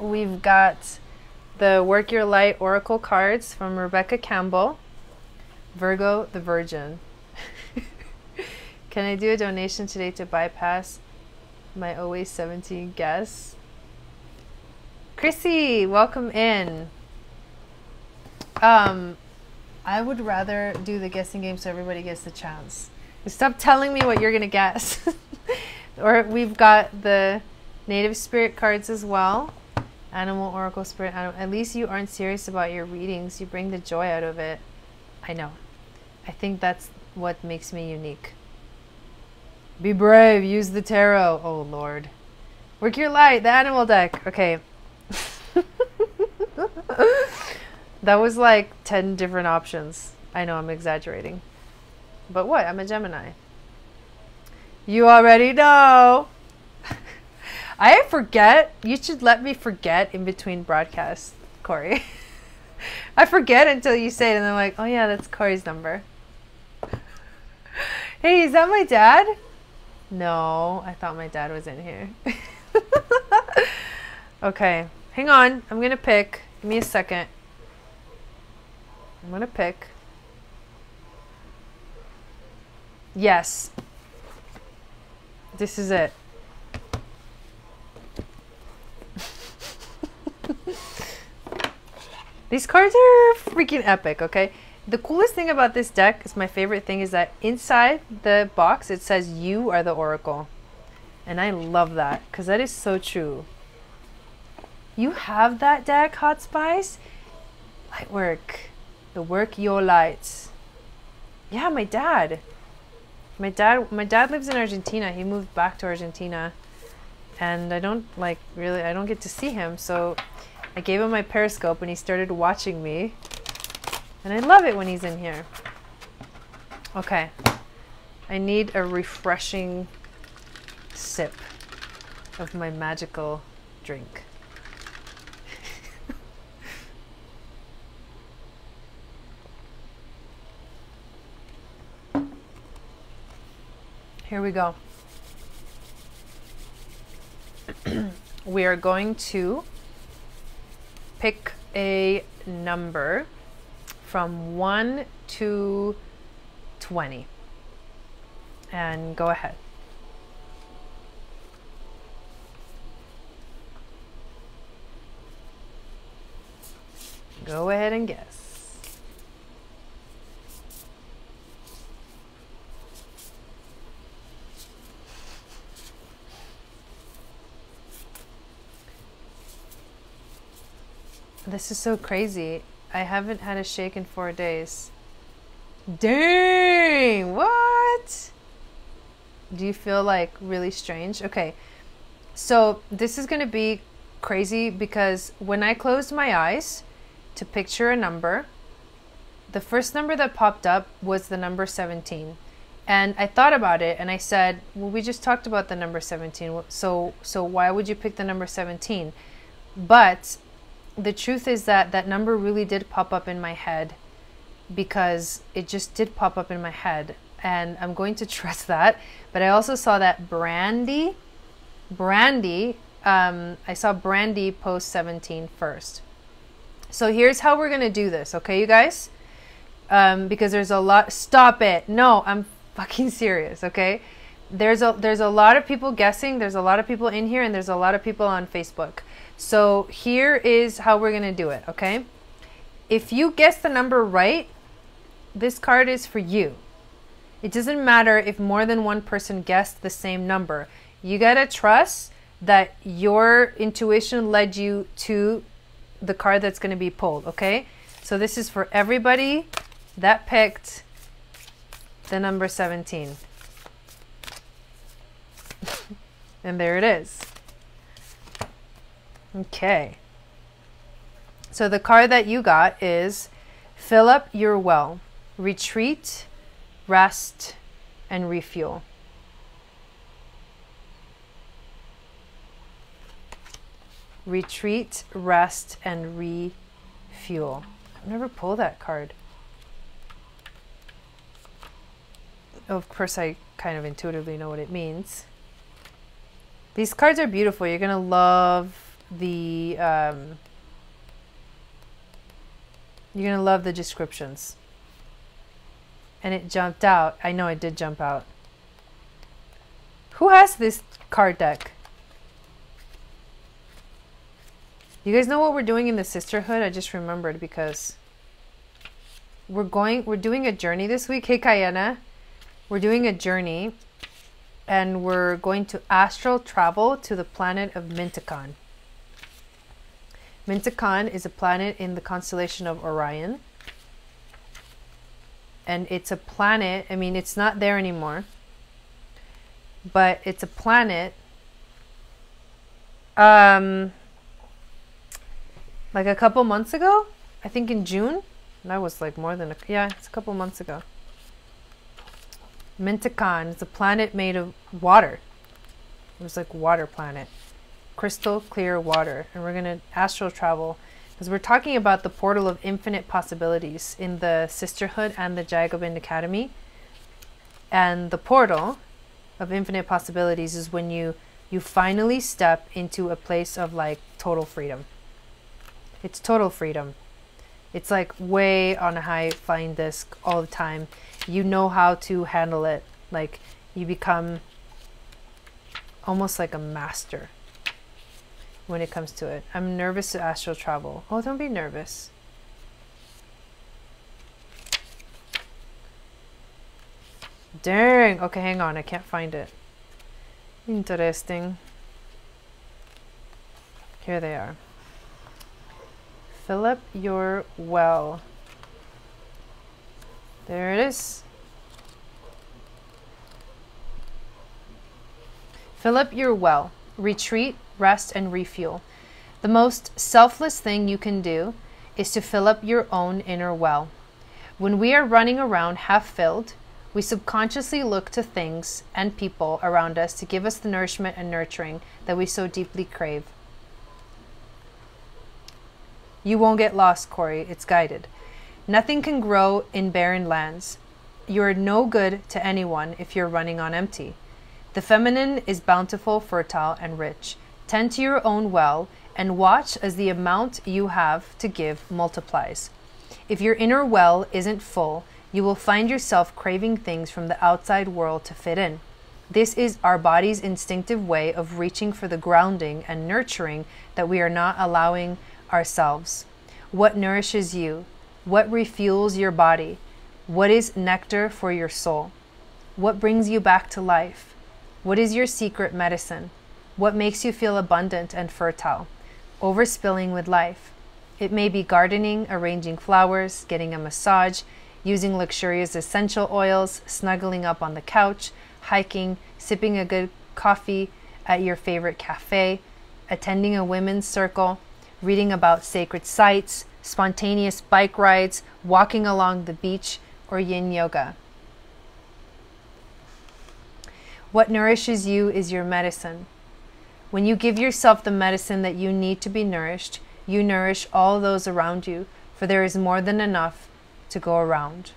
We've got the Work Your Light Oracle cards from Rebecca Campbell. Virgo, the Virgin. Can I do a donation today to bypass my always 17 guess? Chrissy, welcome in. I would rather do the guessing game so everybody gets the chance. Stop telling me what you're gonna guess. Or we've got the native spirit cards as well. Animal, oracle, spirit, animal. At least you aren't serious about your readings. You bring the joy out of it. I know. I think that's what makes me unique. Be brave. Use the tarot. Oh, Lord. Work Your Light. The animal deck. Okay. That was like 10 different options. I know I'm exaggerating. But what? I'm a Gemini. You already know. I forget. You should let me forget in between broadcasts, Corey. I forget until you say it, and I'm like, oh yeah, that's Corey's number. Hey, is that my dad? No, I thought my dad was in here. Okay, hang on. I'm going to pick. Give me a second. I'm going to pick. Yes. This is it. These cards are freaking epic, okay? The coolest thing about this deck is my favorite thing is that inside the box it says you are the oracle. And I love that because that is so true. You have that deck, Hot Spice? Light work. The Work Your Light. Yeah, my dad. My dad lives in Argentina. He moved back to Argentina. And I don't get to see him, so I gave him my Periscope and he started watching me. And I love it when he's in here. Okay. I need a refreshing sip of my magical drink. Here we go. We are going to pick a number from 1 to 20. And go ahead. Go ahead and guess. This is so crazy. I haven't had a shake in 4 days. Dang! What? Do you feel like really strange? Okay. So this is going to be crazy because when I closed my eyes to picture a number, the first number that popped up was the number 17. And I thought about it and I said, well, we just talked about the number 17. So why would you pick the number 17? But the truth is that that number really did pop up in my head because it just did pop up in my head. And I'm going to trust that. But I also saw that Brandy, I saw Brandy post 17 first. So here's how we're going to do this. Okay, you guys? Because there's a lot. Stop it. No, I'm fucking serious. Okay. There's a lot of people guessing. There's a lot of people in here and there's a lot of people on Facebook. So here is how we're going to do it. Okay. If you guess the number right, this card is for you. It doesn't matter if more than one person guessed the same number. You got to trust that your intuition led you to the card that's going to be pulled. Okay. So this is for everybody that picked the number 17. And there it is. Okay. So the card that you got is fill up your well, retreat, rest, and refuel. Retreat, rest, and refuel. I've never pulled that card. Of course, I kind of intuitively know what it means. These cards are beautiful. You're gonna love the descriptions. And it jumped out. I know it did jump out. Who has this card deck? You guys know what we're doing in the sisterhood? I just remembered because we're doing a journey this week. Hey, Kayana. We're doing a journey and we're going to astral travel to the planet of Mintakon. Mintakon is a planet in the constellation of Orion. And it's a planet, I mean, it's not there anymore, but it's a planet like a couple months ago, I think in June. That was like more than it's a couple months ago. Mintakon is a planet made of water. It was like water planet. Crystal clear water. And we're going to astral travel because we're talking about the portal of infinite possibilities in the Sisterhood and the Jaigobind Academy. And the portal of infinite possibilities is when you finally step into a place of like total freedom. It's total freedom. It's like way on a high flying disc all the time. You know how to handle it. Like you become almost like a master when it comes to it. I'm nervous to astral travel. Oh, don't be nervous. Dang. Okay, hang on. I can't find it. Interesting. Here they are. Fill up your well. There it is. Fill up your well. Retreat, rest, and refuel. The most selfless thing you can do is to fill up your own inner well. When we are running around half filled, we subconsciously look to things and people around us to give us the nourishment and nurturing that we so deeply crave. You won't get lost, Corey. It's guided. Nothing can grow in barren lands. You're no good to anyone if you're running on empty. The feminine is bountiful, fertile, and rich. Tend to your own well and watch as the amount you have to give multiplies. If your inner well isn't full, you will find yourself craving things from the outside world to fit in. This is our body's instinctive way of reaching for the grounding and nurturing that we are not allowing ourselves. What nourishes you? What refuels your body? What is nectar for your soul? What brings you back to life? What is your secret medicine? What makes you feel abundant and fertile? Overspilling with life. It may be gardening, arranging flowers, getting a massage, using luxurious essential oils, snuggling up on the couch, hiking, sipping a good coffee at your favorite cafe, attending a women's circle, reading about sacred sites, spontaneous bike rides, walking along the beach, or yin yoga. What nourishes you is your medicine. When you give yourself the medicine that you need to be nourished, you nourish all those around you, for there is more than enough to go around.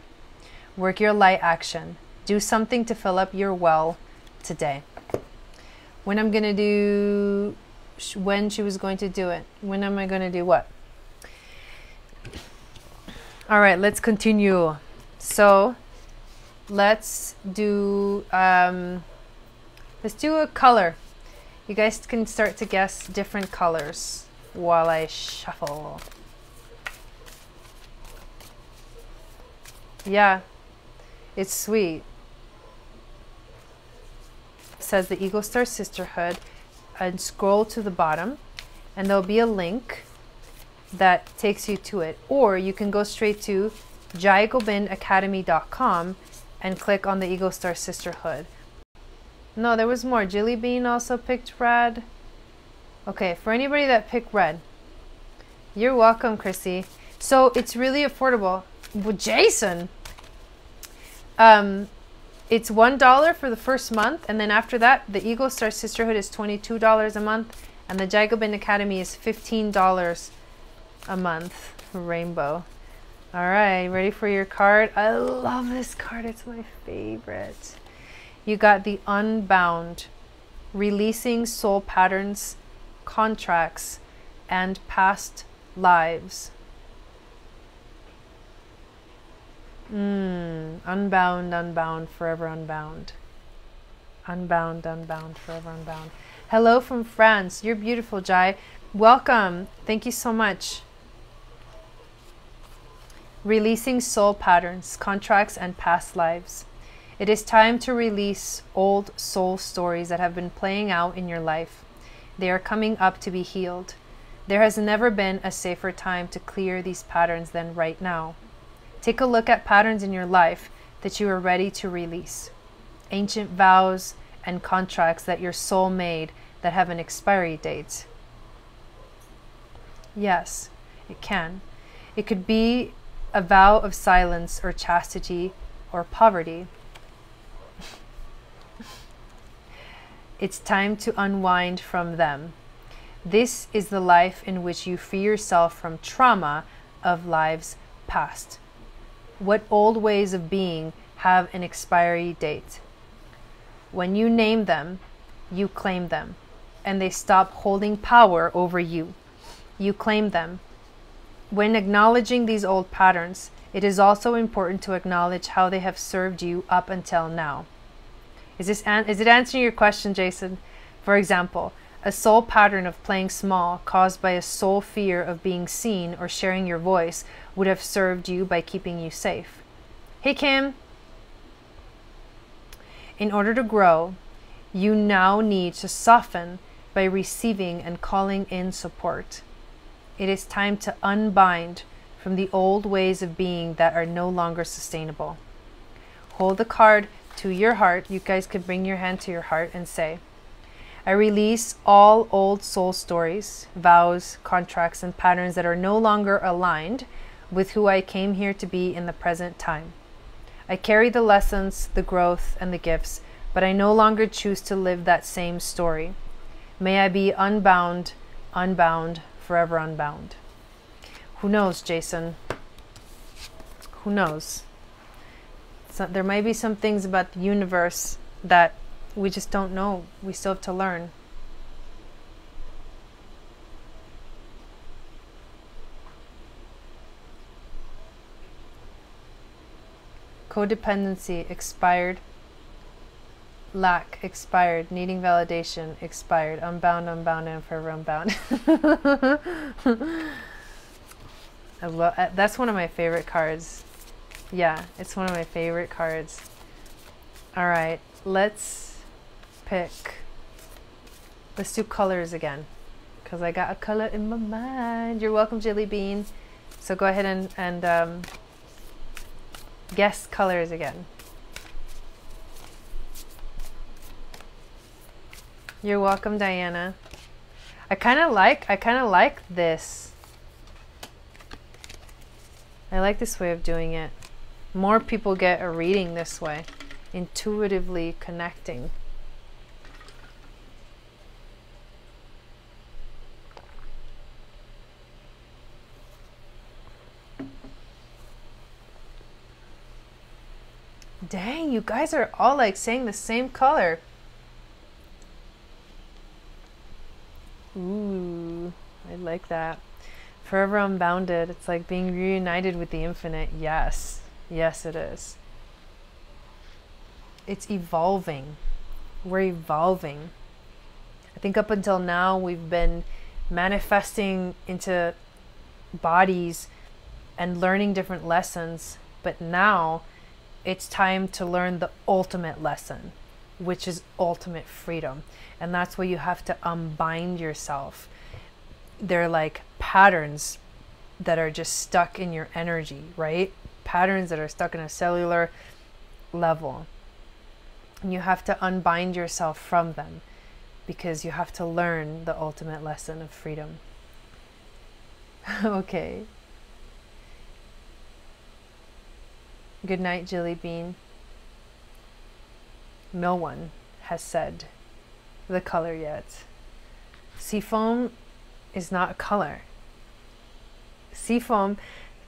Work your light action. Do something to fill up your well today. When I'm going to do, when she was going to do it. When am I going to do what? All right, let's continue. So let's do a color. You guys can start to guess different colors while I shuffle. Yeah, it's sweet. It says the Eagle Star Sisterhood, and scroll to the bottom and there'll be a link that takes you to it, or you can go straight to jaigobinacademy.com and click on the Eagle Star Sisterhood. No, there was more. Jilly Bean also picked red. Okay, for anybody that picked red, you're welcome, Chrissy. So it's really affordable. Well, Jason, it's $1 for the first month, and then after that, the Eagle Star Sisterhood is $22 a month, and the Jacobin Academy is $15 a month. Rainbow. All right, ready for your card? I love this card. It's my favorite. You got the Unbound, releasing soul patterns, contracts, and past lives. Unbound, unbound, forever unbound. Unbound, unbound, forever unbound. Hello from France. You're beautiful, Jai. Welcome. Thank you so much. Releasing soul patterns, contracts, and past lives. It is time to release old soul stories that have been playing out in your life. They are coming up to be healed. There has never been a safer time to clear these patterns than right now. Take a look at patterns in your life that you are ready to release. Ancient vows and contracts that your soul made that have an expiry date. Yes, it can. It could be a vow of silence or chastity or poverty. It's time to unwind from them. This is the life in which you free yourself from trauma of lives past. What old ways of being have an expiry date? When you name them, you claim them, and they stop holding power over you. You claim them. When acknowledging these old patterns, it is also important to acknowledge how they have served you up until now. Is it answering your question, Jason? For example, a soul pattern of playing small caused by a soul fear of being seen or sharing your voice would have served you by keeping you safe. Hey, Kim. In order to grow, you now need to soften by receiving and calling in support. It is time to unbind from the old ways of being that are no longer sustainable. Hold the card to your heart. You guys could bring your hand to your heart and say, I release all old soul stories, vows, contracts, and patterns that are no longer aligned with who I came here to be in the present time. I carry the lessons, the growth, and the gifts, but I no longer choose to live that same story. May I be unbound, unbound, forever unbound. Who knows, Jason? Who knows? So there might be some things about the universe that we just don't know. We still have to learn. Codependency expired. Lack expired. Needing validation expired. Unbound, unbound, and forever unbound. That's one of my favorite cards. Yeah, it's one of my favorite cards. All right, let's do colors again, because I got a color in my mind. You're welcome, Jelly Bean. So go ahead and guess colors again. You're welcome, Diana. I kind of like this. I like this way of doing it. More people get a reading this way, intuitively connecting. Dang, you guys are all like saying the same color. Ooh, I like that. Forever unbounded. It's like being reunited with the infinite. Yes. Yes, it is. It's evolving. We're evolving. I think up until now we've been manifesting into bodies and learning different lessons, but now it's time to learn the ultimate lesson, which is ultimate freedom. And that's where you have to unbind yourself. They're like patterns that are just stuck in your energy, right? Patterns that are stuck in a cellular level. And you have to unbind yourself from them, because you have to learn the ultimate lesson of freedom. Okay. Good night, Jilly Bean. No one has said the color yet. Seafoam is not a color. Seafoam,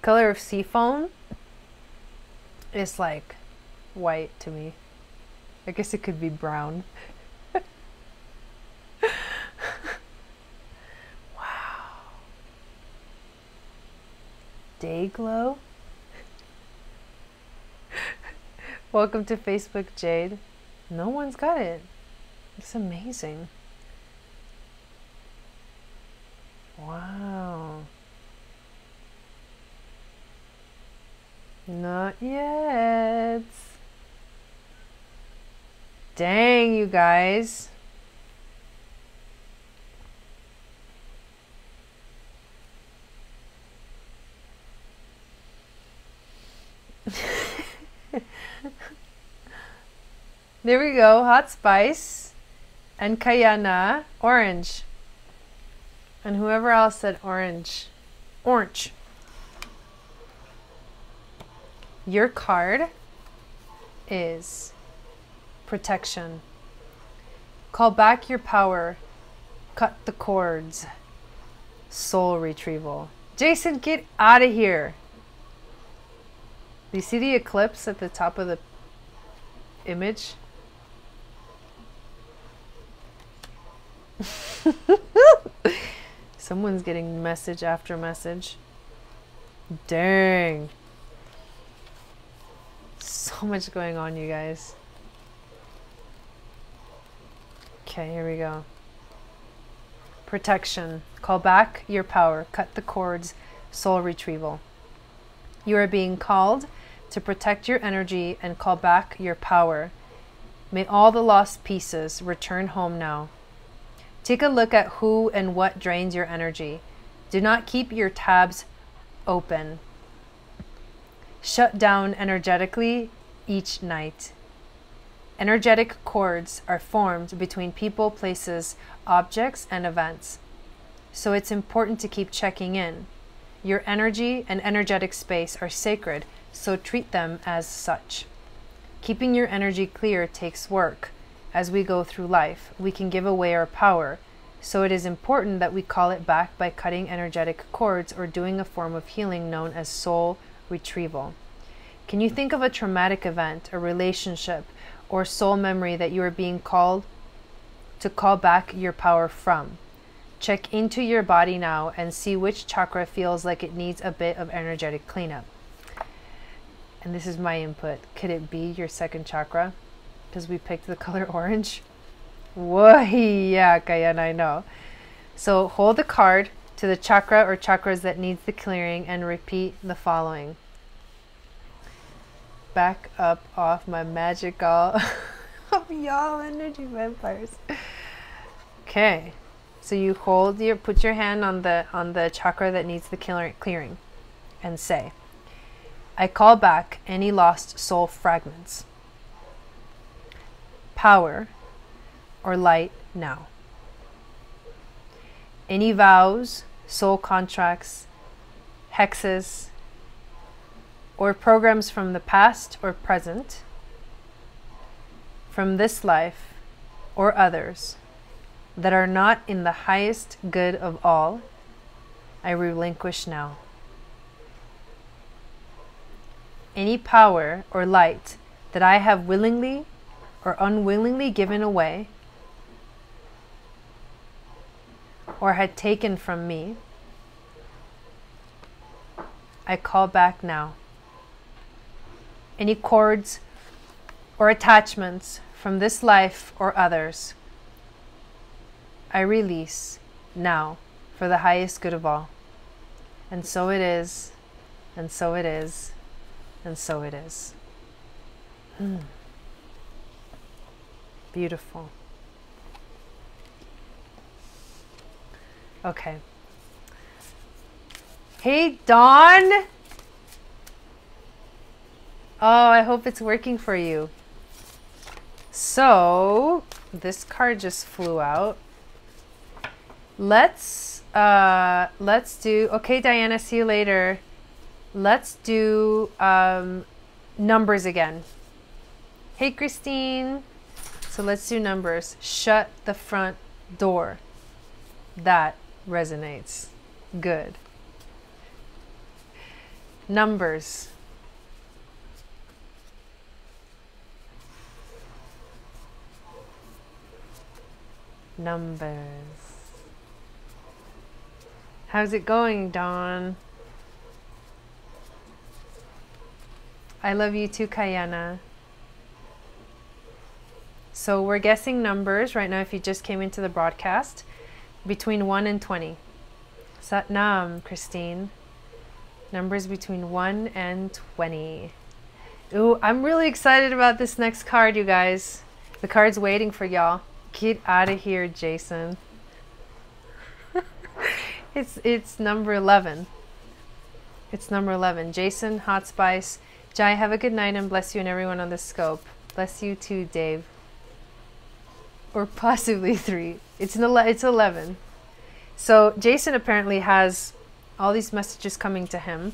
color of seafoam is like white to me. I guess it could be brown. Wow. Day glow? Welcome to Facebook, Jade. No one's got it. It's amazing. Wow. Not yet. Dang, you guys. There we go. Hot spice and Kayana, orange. And whoever else said orange. Orange. Your card is protection. Call back your power. Cut the cords. Soul retrieval. Jason, get out of here. Do you see the eclipse at the top of the image? Someone's getting message after message. Dang. So much going on, you guys. Okay, here we go. Protection. Call back your power. Cut the cords. Soul retrieval. You are being called to protect your energy and call back your power. May all the lost pieces return home now. Take a look at who and what drains your energy. Do not keep your tabs open. Shut down energetically each night. Energetic cords are formed between people, places, objects, and events. So it's important to keep checking in. Your energy and energetic space are sacred, so treat them as such. Keeping your energy clear takes work. As we go through life, we can give away our power, so it is important that we call it back by cutting energetic cords or doing a form of healing known as soul retrieval. Can you think of a traumatic event, a relationship, or soul memory that you are being called to call back your power from? Check into your body now and see which chakra feels like it needs a bit of energetic cleanup. And this is my input. Could it be your second chakra? Because we picked the color orange. Whoa, yeah, Kayan, I know. So hold the card to the chakra or chakras that needs the clearing and repeat the following. Back up off my magical y'all energy vampires. Okay, so you hold your, put your hand on the chakra that needs the clearing and say, I call back any lost soul fragments, power or light now. Any vows, soul contracts, hexes, or programs from the past or present, from this life or others, that are not in the highest good of all, I relinquish now. Any power or light that I have willingly or unwillingly given away or had taken from me, I call back now. Any cords or attachments from this life or others, I release now for the highest good of all. And so it is, and so it is, and so it is. Beautiful. Okay. Hey, Dawn. Oh, I hope it's working for you. So this card just flew out. Let's do, okay, Diana, see you later. Let's do numbers again. Hey, Christine. So let's do numbers. Shut the front door. That resonates. Good. Numbers. Numbers. How's it going, Dawn? I love you too, Kayana. So we're guessing numbers right now if you just came into the broadcast, between 1 and 20. Satnam, Christine. Numbers between 1 and 20. Ooh, I'm really excited about this next card, you guys. The card's waiting for y'all. Get out of here, Jason. It's number 11. It's number 11. Jason, Hot Spice. Jai, have a good night and bless you and everyone on the scope. Bless you too, Dave. Or possibly 3. It's 11. So Jason apparently has all these messages coming to him.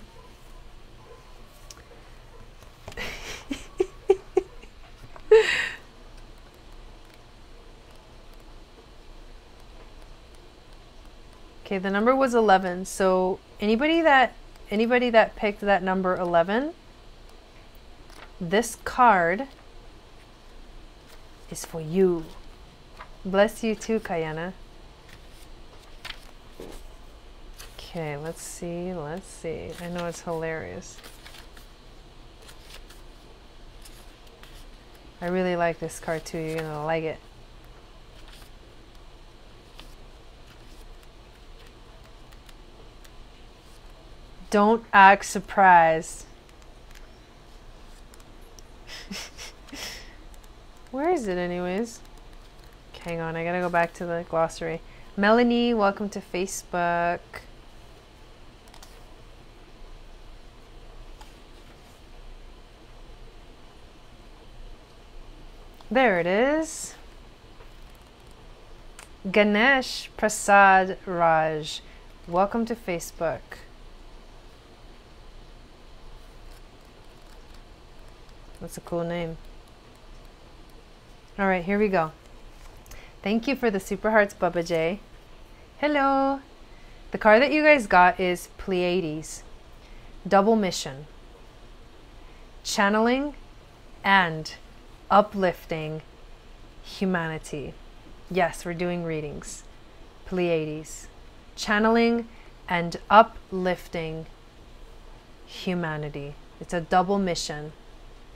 Okay, the number was 11. So anybody that picked that number 11, this card is for you. Bless you too, Kayana. Okay, let's see. I know it's hilarious. I really like this card too. You're gonna like it. Don't act surprised. Where is it anyways? Hang on, I gotta go back to the glossary. Melanie, welcome to Facebook. There it is. Ganesh Prasad Raj, welcome to Facebook. That's a cool name. All right, here we go. Thank you for the super hearts, Bubba J. Hello. The card that you guys got is Pleiades. Double mission. Channeling and uplifting humanity. Yes, we're doing readings. Pleiades. Channeling and uplifting humanity. It's a double mission.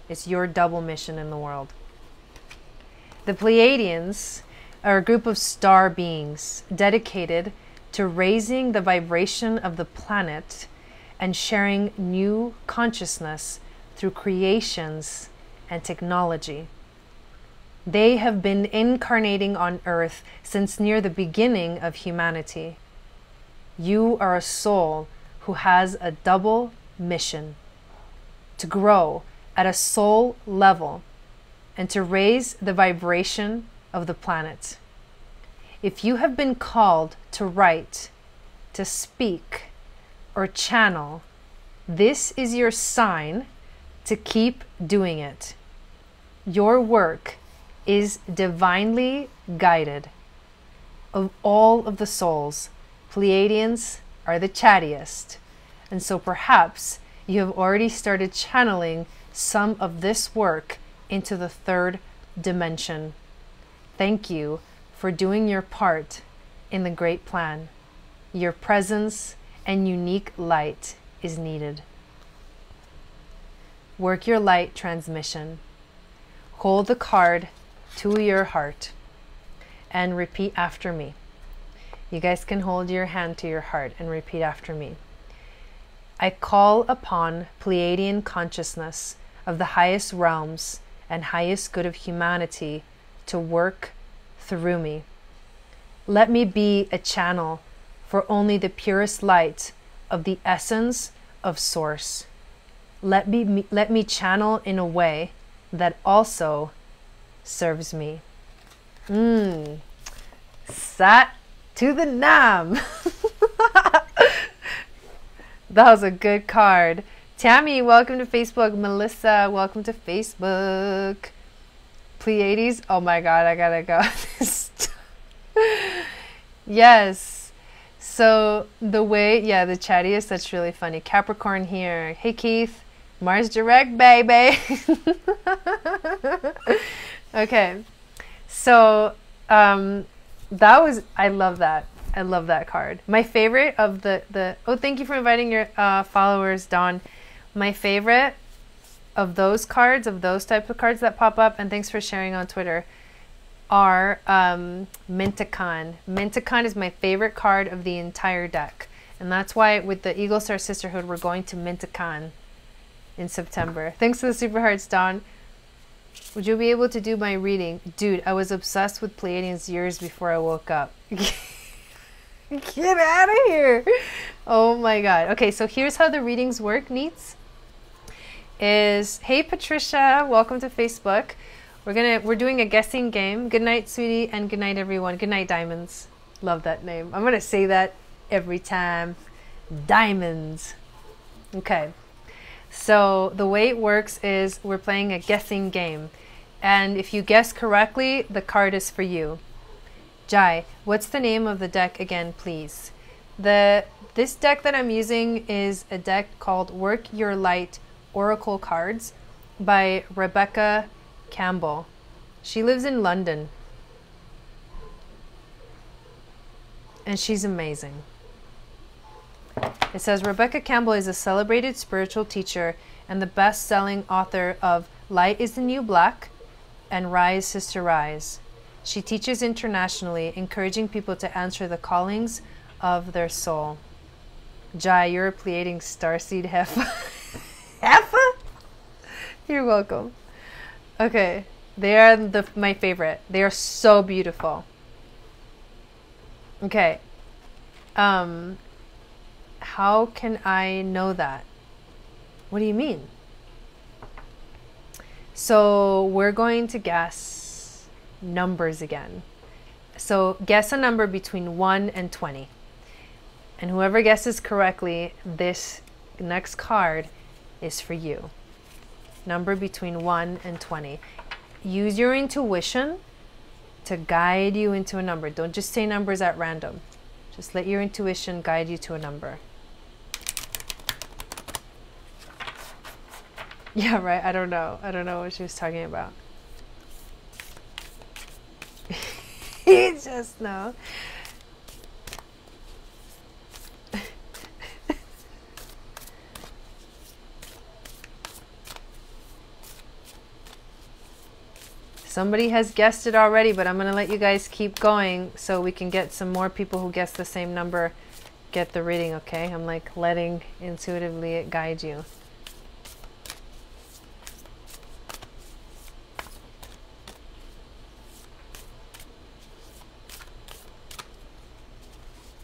It's your double mission in the world. The Pleiadians are a group of star beings dedicated to raising the vibration of the planet and sharing new consciousness through creations and technology. They have been incarnating on Earth since near the beginning of humanity. You are a soul who has a double mission: to grow at a soul level and to raise the vibration of the planet. If you have been called to write, to speak, or channel, this is your sign to keep doing it. Your work is divinely guided. Of all of the souls, Pleiadians are the chattiest, and so perhaps you have already started channeling some of this work into the third dimension. Thank you for doing your part in the great plan. Your presence and unique light is needed. Work your light transmission. Hold the card to your heart and repeat after me. You guys can hold your hand to your heart and repeat after me. I call upon Pleiadian consciousness of the highest realms and highest good of humanity to work through me. Let me be a channel for only the purest light of the essence of Source. Let me channel in a way that also serves me. Sat to the Nam. That was a good card. Tammy, welcome to Facebook. Melissa, welcome to Facebook. Pleiades. Oh my God, I gotta go. Yes. So the way, yeah, the chattiest, that's really funny. Capricorn here. Hey Keith. Mars direct, baby. Okay. So that was, I love that. I love that card. My favorite of the oh, thank you for inviting your followers, Dawn. My favorite of those cards, of those types of cards that pop up, and thanks for sharing on Twitter, are Mintacon. Mintacon is my favorite card of the entire deck. And that's why with the Eagle Star Sisterhood, we're going to Mintacon in September. Thanks for the super hearts, Dawn. Would you be able to do my reading? Dude, I was obsessed with Pleiadians years before I woke up. Get out of here. Oh my God. Okay, so here's how the readings work, Neats. Hey Patricia, welcome to Facebook. We're doing a guessing game. Good night, sweetie, and good night, everyone. Good night, Diamonds. Love that name. I'm gonna say that every time. Diamonds. Okay. So the way it works is we're playing a guessing game, and if you guess correctly, the card is for you. Jai, what's the name of the deck again, please? This deck that I'm using is a deck called Work Your Light Oracle Cards by Rebecca Campbell. She lives in London, and she's amazing. It says Rebecca Campbell is a celebrated spiritual teacher and the best-selling author of Light is the New Black and Rise, Sister Rise. She teaches internationally, encouraging people to answer the callings of their soul. Jai, you're a Pleiadian starseed Heffa. Heffa? You're welcome. Okay, they are my favorite. They are so beautiful. Okay. How can I know that? What do you mean? So we're going to guess numbers again. So guess a number between 1 and 20. And whoever guesses correctly, this next card is for you. Number between 1 and 20. Use your intuition to guide you into a number. Don't just say numbers at random. Just let your intuition guide you to a number. Yeah, right. I don't know. I don't know what she was talking about. You just know. Somebody has guessed it already, but I'm going to let you guys keep going so we can get some more people who guess the same number get the reading, okay? I'm like letting intuitively it guide you.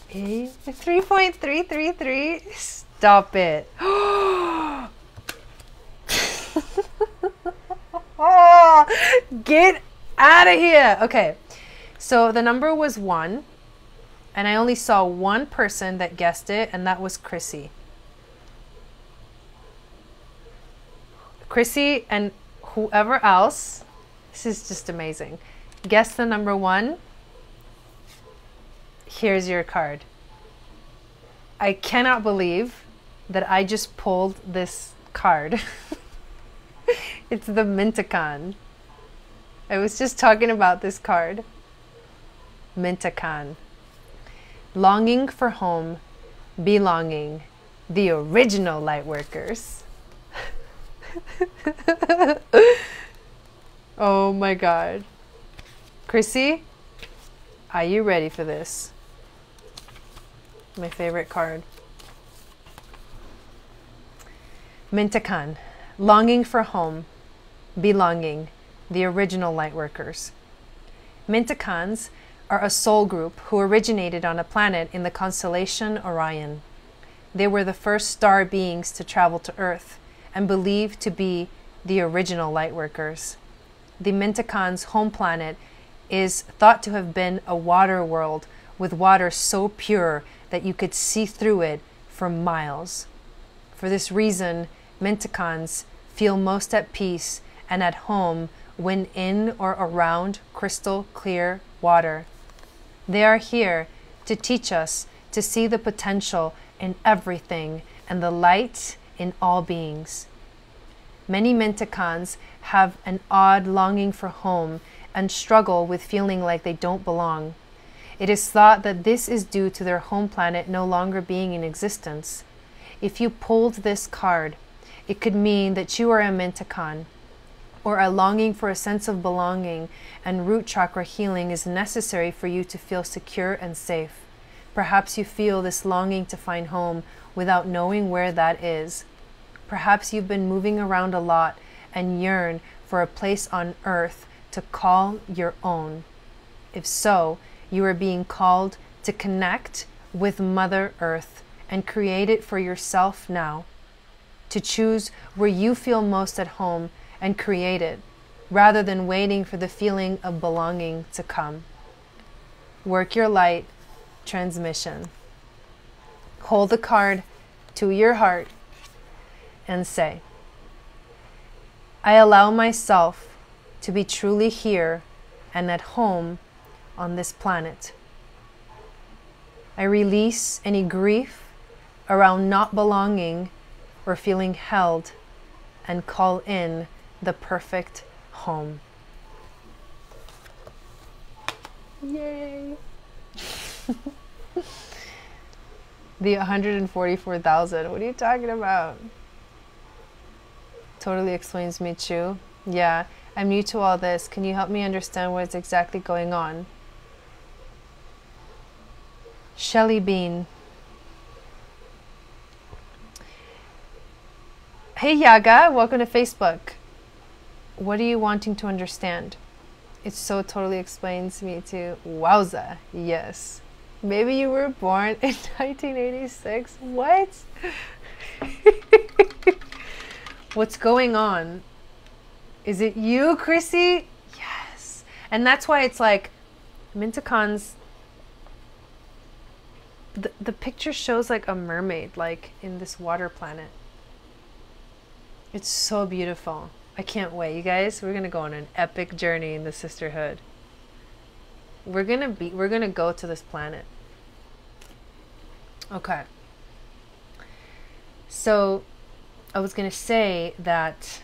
Okay, 3.333. Stop it. Oh, get out of here. Okay, so the number was 1, and I only saw one person that guessed it, and that was Chrissy. Chrissy and whoever else, this is just amazing. Guess the number 1. Here's your card. I cannot believe that I just pulled this card. It's the Mintacon. I was just talking about this card. Mintacon. Longing for home, belonging, the original lightworkers. Oh my God. Chrissy, are you ready for this? My favorite card. Mintacon. Longing for home, belonging, the original lightworkers. Mintacons are a soul group who originated on a planet in the constellation Orion. They were the first star beings to travel to Earth and believed to be the original lightworkers. the Mintakan's home planet is thought to have been a water world with water so pure that you could see through it for miles. For this reason, Mintakans feel most at peace and at home when in or around crystal clear water. They are here to teach us to see the potential in everything and the light in all beings. Many Mintakans have an odd longing for home and struggle with feeling like they don't belong. It is thought that this is due to their home planet no longer being in existence. If you pulled this card, it could mean that you are a Mintakan, or a longing for a sense of belonging and root chakra healing is necessary for you to feel secure and safe. Perhaps you feel this longing to find home without knowing where that is. Perhaps you've been moving around a lot and yearn for a place on earth to call your own. If so, you are being called to connect with Mother Earth and create it for yourself now. To choose where you feel most at home and create it, rather than waiting for the feeling of belonging to come. Work your light transmission. Hold the card to your heart and say, I allow myself to be truly here and at home on this planet. I release any grief around not belonging or feeling held and call in the perfect home. Yay! The 144,000. What are you talking about? Totally explains me, Chu. Yeah, I'm new to all this. Can you help me understand what's exactly going on? Shelly Bean. Hey Yaga, welcome to Facebook. What are you wanting to understand? It so totally explains me too. Wowza, yes. Maybe you were born in 1986. What? What's going on? Is it you, Chrissy? Yes. And that's why it's like Mintakan's, the picture shows like a mermaid, like in this water planet. It's so beautiful. I can't wait, you guys. We're gonna go on an epic journey in the sisterhood. We're gonna go to this planet. Okay. So I was gonna say that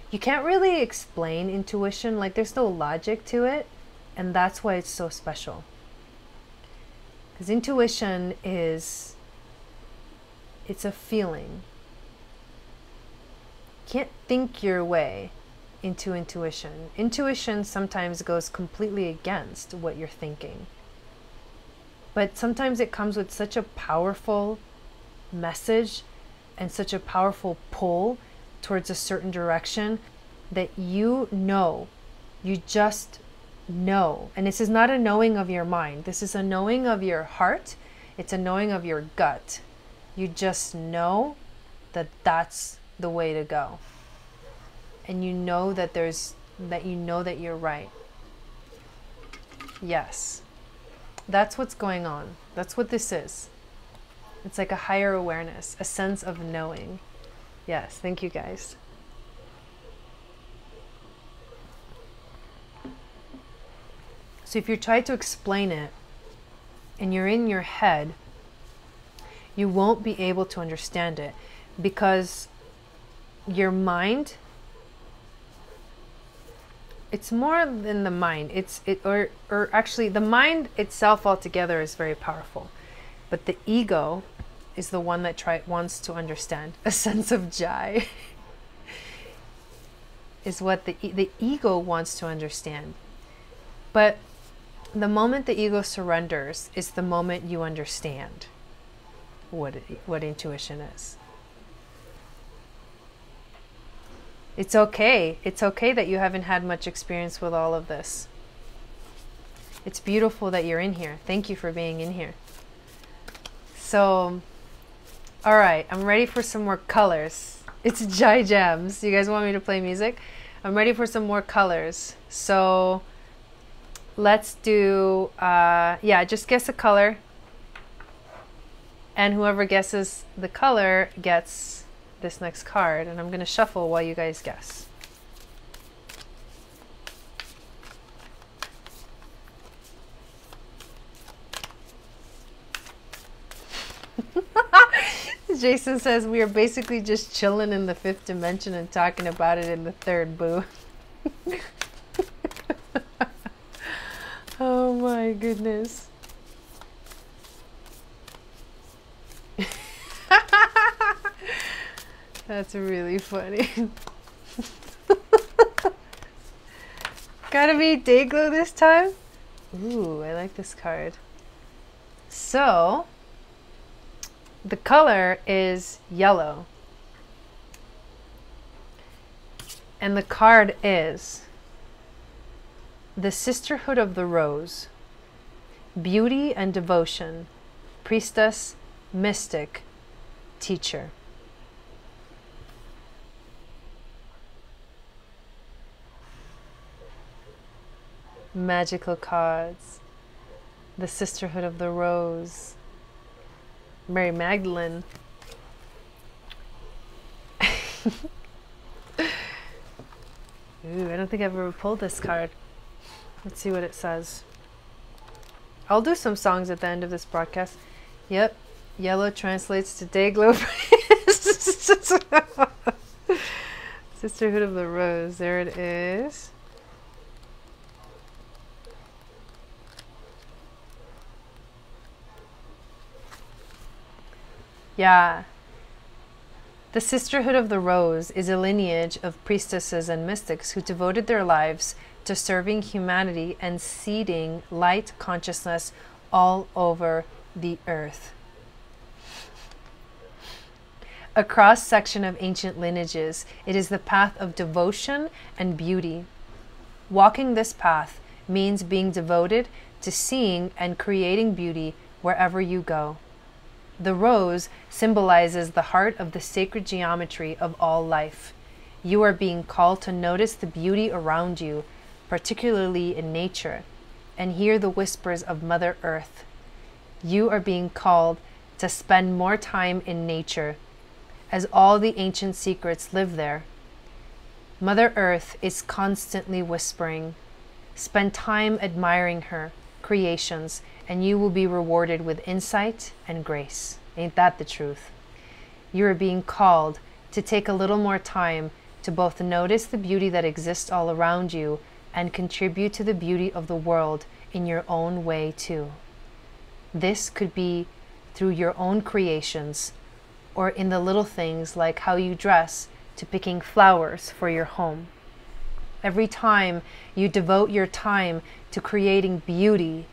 you can't really explain intuition, like there's no logic to it, and that's why it's so special. Because intuition is, it's a feeling. You can't think your way into intuition. Intuition sometimes goes completely against what you're thinking. But sometimes it comes with such a powerful message and such a powerful pull towards a certain direction that you know, you just know. And this is not a knowing of your mind. This is a knowing of your heart. It's a knowing of your gut. You just know that that's the way to go. And you know that that you're right. Yes. That's what's going on. That's what this is. It's like a higher awareness, a sense of knowing. Yes, thank you guys. So if you try to explain it and you're in your head, you won't be able to understand it because your mind, it's more than the mind. Or actually the mind itself altogether is very powerful. But the ego is the one that wants to understand. A sense of jai is what the ego wants to understand. But the moment the ego surrenders is the moment you understand what intuition is. It's okay. It's okay that you haven't had much experience with all of this. It's beautiful that you're in here. Thank you for being in here. So, all right, I'm ready for some more colors. It's Jai Jams. You guys want me to play music? I'm ready for some more colors. So let's do, yeah, just guess a color. And whoever guesses the color gets this next card. And I'm going to shuffle while you guys guess. Jason says we are basically just chilling in the 5th dimension and talking about it in the 3rd, boo. Oh my goodness. That's really funny. Gotta be Dayglow this time? Ooh, I like this card. So, the color is yellow. And the card is the Sisterhood of the Rose. Beauty and devotion. Priestess, mystic, teacher. Magical cards. The Sisterhood of the Rose. Mary Magdalene. Ooh, I don't think I've ever pulled this card. Let's see what it says. I'll do some songs at the end of this broadcast. Yep. Yellow translates to Dayglow. Sisterhood of the Rose. There it is. Yeah. The Sisterhood of the Rose is a lineage of priestesses and mystics who devoted their lives to serving humanity and seeding light consciousness all over the earth. A cross-section of ancient lineages, it is the path of devotion and beauty. Walking this path means being devoted to seeing and creating beauty wherever you go. The rose symbolizes the heart of the sacred geometry of all life. You are being called to notice the beauty around you, particularly in nature, and hear the whispers of Mother Earth. You are being called to spend more time in nature, as all the ancient secrets live there. Mother Earth is constantly whispering. Spend time admiring her creations, and you will be rewarded with insight and grace. Ain't that the truth? You are being called to take a little more time to both notice the beauty that exists all around you and contribute to the beauty of the world in your own way too. This could be through your own creations, or in the little things like how you dress to picking flowers for your home. Every time you devote your time to creating beauty,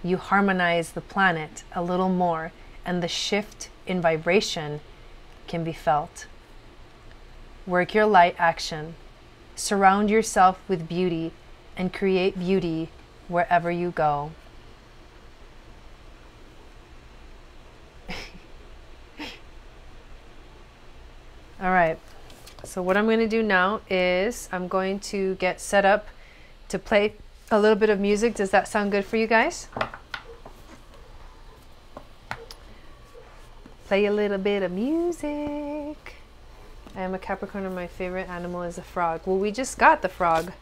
you harmonize the planet a little more, and the shift in vibration can be felt. Work your light action. Surround yourself with beauty and create beauty wherever you go. All right, so what I'm going to do now is I'm going to get set up to play a little bit of music. Does that sound good for you guys? Play a little bit of music. I am a Capricorn and my favorite animal is a frog. Well, we just got the frog.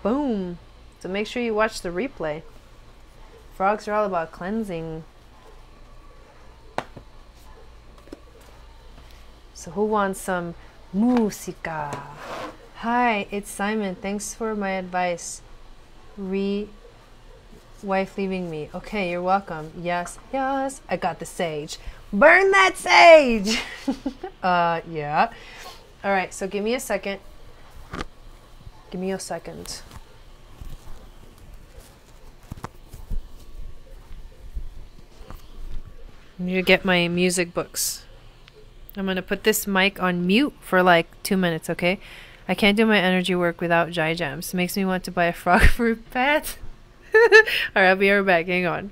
Boom. So make sure you watch the replay. Frogs are all about cleansing. So who wants some música? Hi, it's Simon. Thanks for my advice. Wife leaving me. Okay, you're welcome. Yes, yes. I got the sage. Burn that sage! Yeah. All right, so give me a second. Give me a second. I need to get my music books. I'm going to put this mic on mute for like 2 minutes, okay? I can't do my energy work without Jai Jams. It makes me want to buy a frog for a pet. Alright, I'll be right back. Hang on.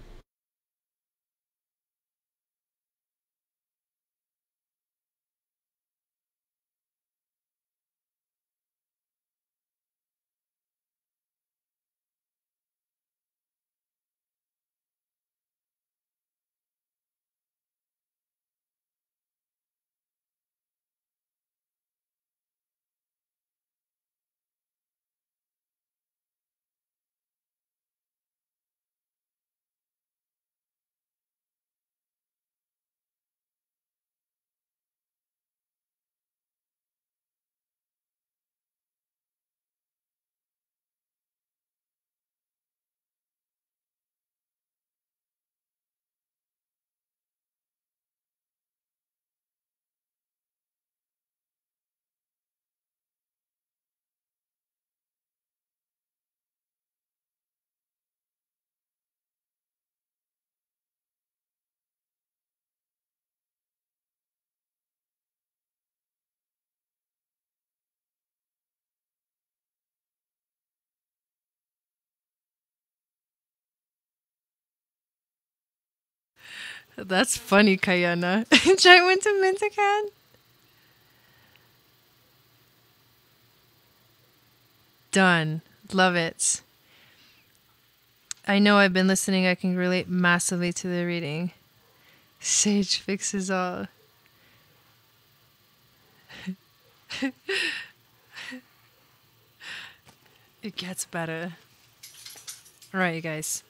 That's funny, Kayana. Giant went to Mintacan? Done. Love it. I know I've been listening. I can relate massively to the reading. Sage fixes all. It gets better. All right, you guys.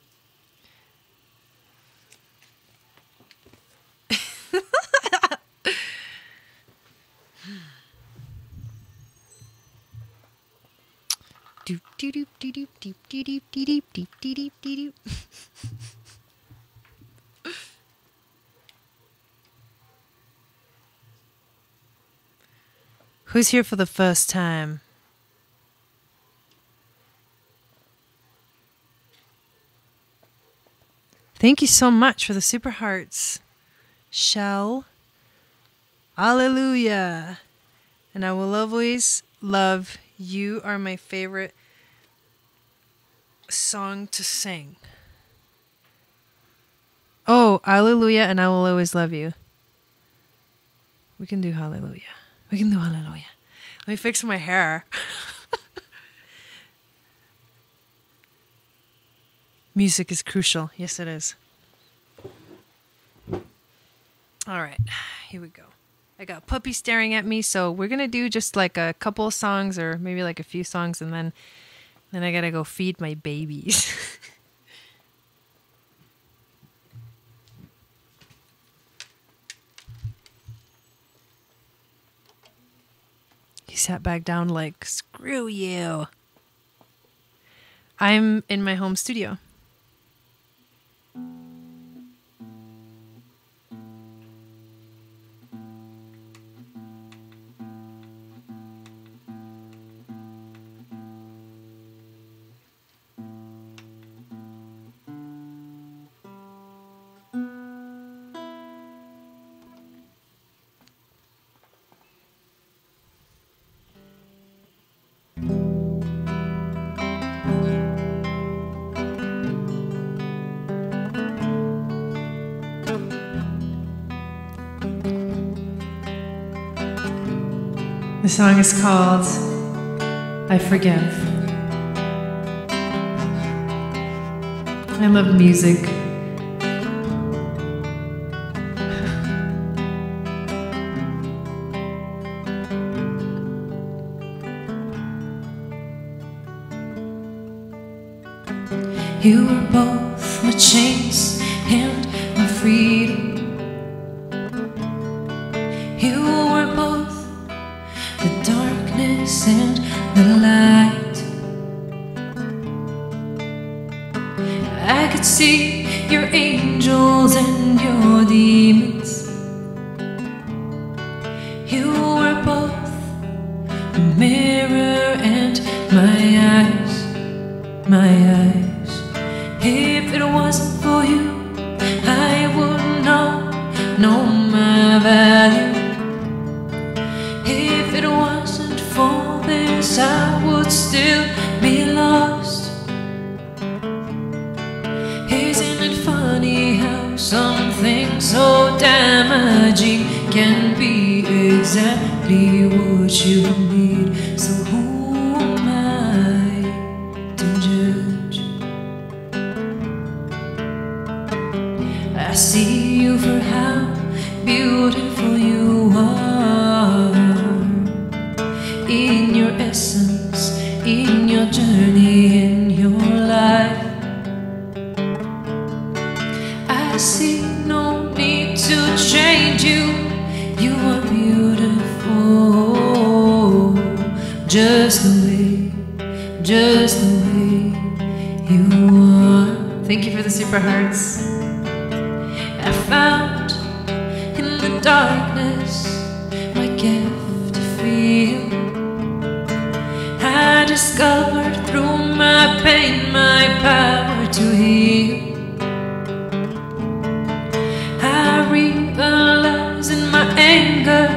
Doop doop doop doop doop doop doop doop doop doop. Who's here for the first time? Thank you so much for the super hearts. Shell. Hallelujah. And I will always love you. Are my favorite song to sing. Oh, hallelujah, and I will always love you. We can do hallelujah. We can do hallelujah. Let me fix my hair. Music is crucial. Yes, it is. All right, here we go. I got puppy staring at me, so we're going to do just like a couple of songs or maybe like a few songs, and then I got to go feed my babies. He sat back down like, screw you. I'm in my home studio. The song is called I Forgive. I love music. You were both my chains and my freedom. You were both the darkness and the light. I could see your angels and your demons. You were both a mirror and my eyes, my eyes. If it wasn't for you, I wouldn't know my value. If it wasn't for this, I would still be lost. Isn't it funny how something so damaging can be exactly what you need? So who am I to judge? I see you for how beautiful you are, in your essence, in your journey, in your life. I see no need to change you. You are beautiful, just the way you are. Thank you for the super hearts. I found in the darkness my gift to feel. I discovered through my pain my power to heal. I realized in my anger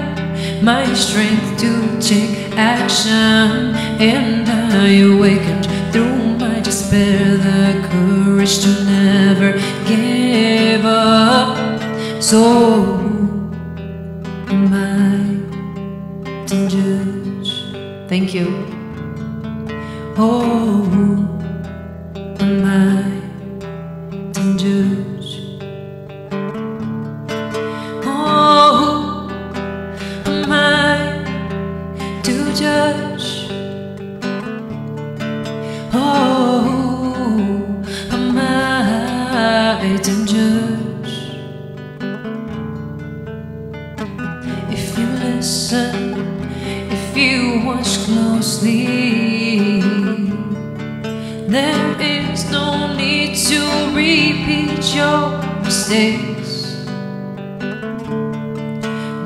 my strength to take action, and I awakened through my despair the courage to never give up. So am I to judge? Thank you. Oh, am I to judge? Oh, am I to judge? Oh, am I to judge? If you listen, if you watch closely, there is no need to repeat your mistakes.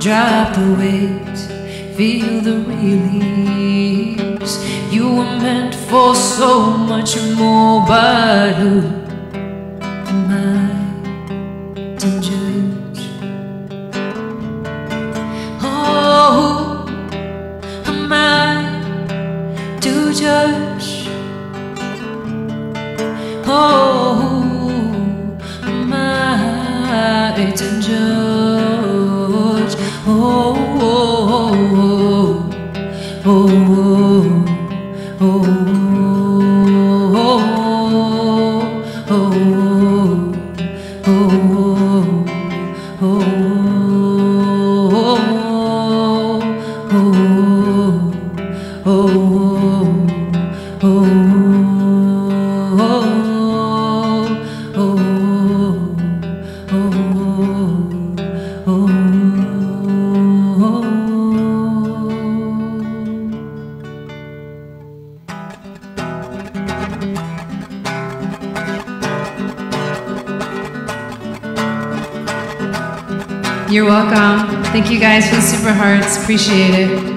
Drop the weight, feel the release. You were meant for so much more, but who am I to judge? Oh, who am I to judge? Oh, am I to judge? Oh, oh, oh, oh, You're welcome. Thank you guys for the super hearts. Appreciate it.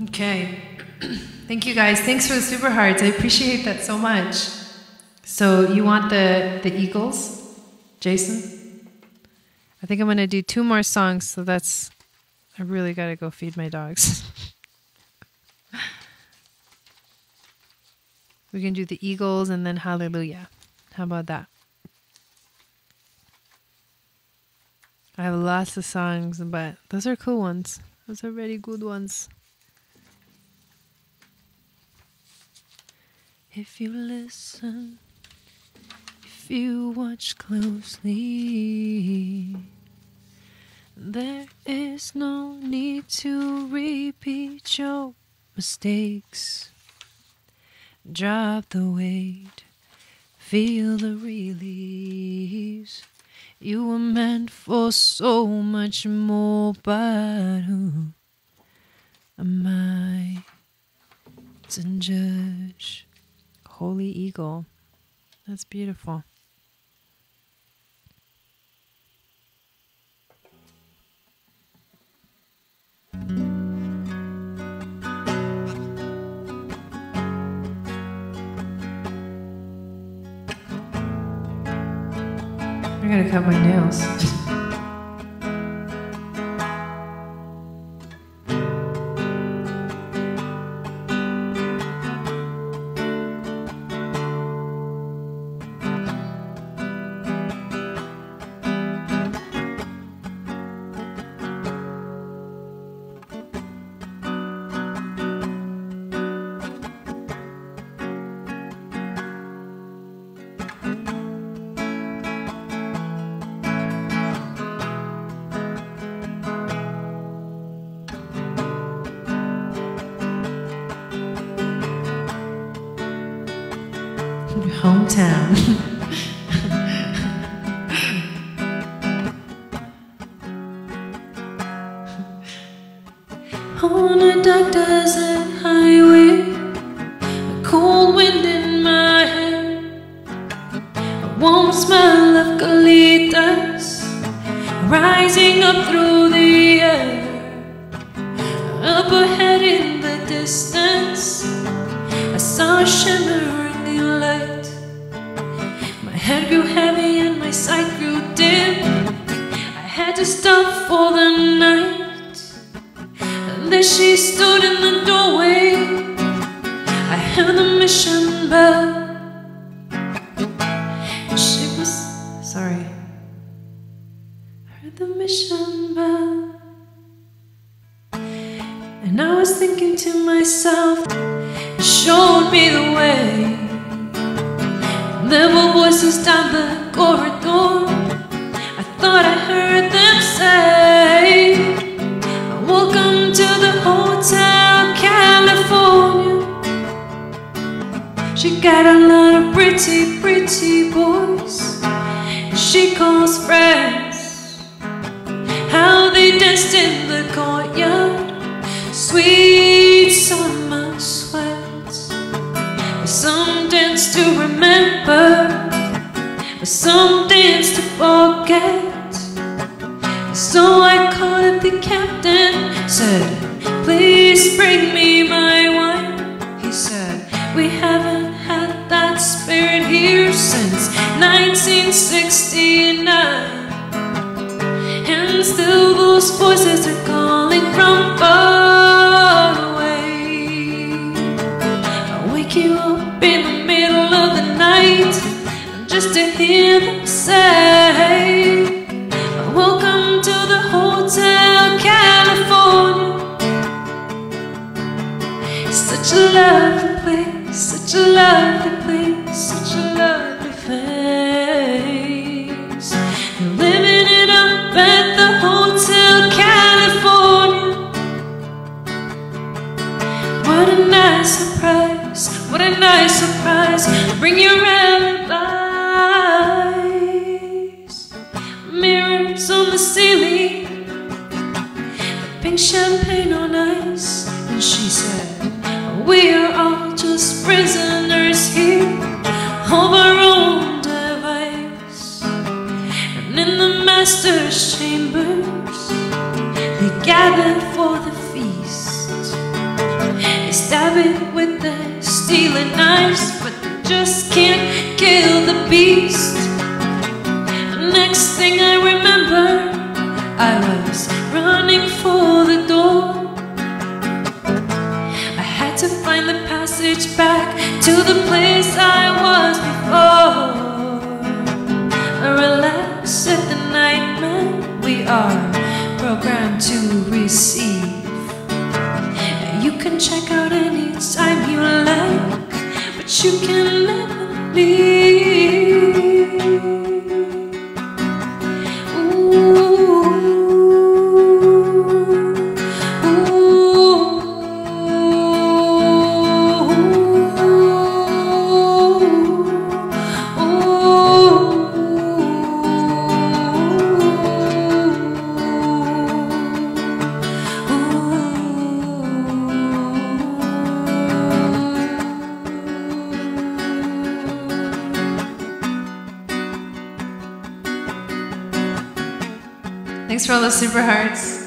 Okay. Thank you guys. Thanks for the super hearts. I appreciate that so much. So you want the Eagles, Jason? I think I'm going to do 2 more songs, so that's... I really got to go feed my dogs. We can do the Eagles and then Hallelujah. How about that? I have lots of songs, but those are cool ones. Those are very good ones. If you listen, if you watch closely, there is no need to repeat your mistakes. Drop the weight, feel the release. You were meant for so much more, but who am I to judge? Holy Eagle. That's beautiful. I gotta cut my nails. Hometown. On a dark desert highway, warm smell of colitas rising up through the air. Up ahead in the distance, I saw a shimmering light. My head grew heavy and my sight grew dim. I had to stop for the night. And there she stood in the doorway. I heard the mission bell. She was sorry. I heard the mission bell. And I was thinking to myself, it showed me the way. There were voices down the corridor. I thought I heard them say, welcome to the Hotel California. She got a lot of pretty, pretty boys, and she calls friends. How they danced in the courtyard, sweet summer sweats. Some dance to remember, some dance to forget. So I called up the captain, said, please bring me my wine. He said, we haven't had that spirit here since 1969. And still those voices are calling from far away. I'll wake you up in the middle of the night just to hear them say, welcome to the Hotel California. It's such a lovely place, such a lovely place, such a lovely place. You're living it up at the Hotel California. What a nice surprise, what a nice surprise. Bring your alibis. Mirrors on the ceiling, pink champagne on ice. And she said, we are all just prisoners here of our own device. And in the master's chambers, they gathered for the feast. They stab it with their stealing knives, but they just can't kill the beast. And next thing I remember, I was running for the door. To find the passage back to the place I was before. A relax at the nightmare we are programmed to receive. You can check out any time you like, but you can never leave. Thanks for all those super hearts.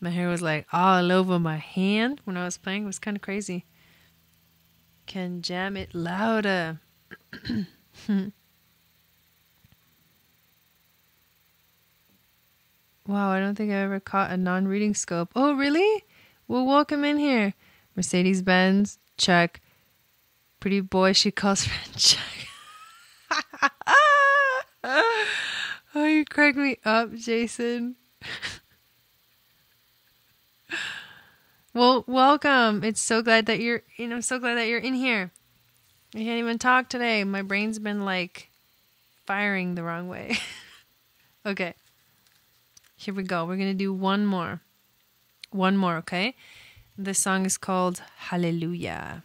My hair was like all over my hand when I was playing. It was kind of crazy. Can jam it louder. Wow, I don't think I ever caught a non-reading scope. Oh, really? Well, welcome in here. Mercedes-Benz, check. Pretty boy, she calls friend, check. Oh, you crack me up, Jason. Well, welcome. It's so glad that you're, so glad that you're in here. I can't even talk today. My brain's been like firing the wrong way. Okay. Here we go. We're going to do one more. One more, okay? This song is called Hallelujah.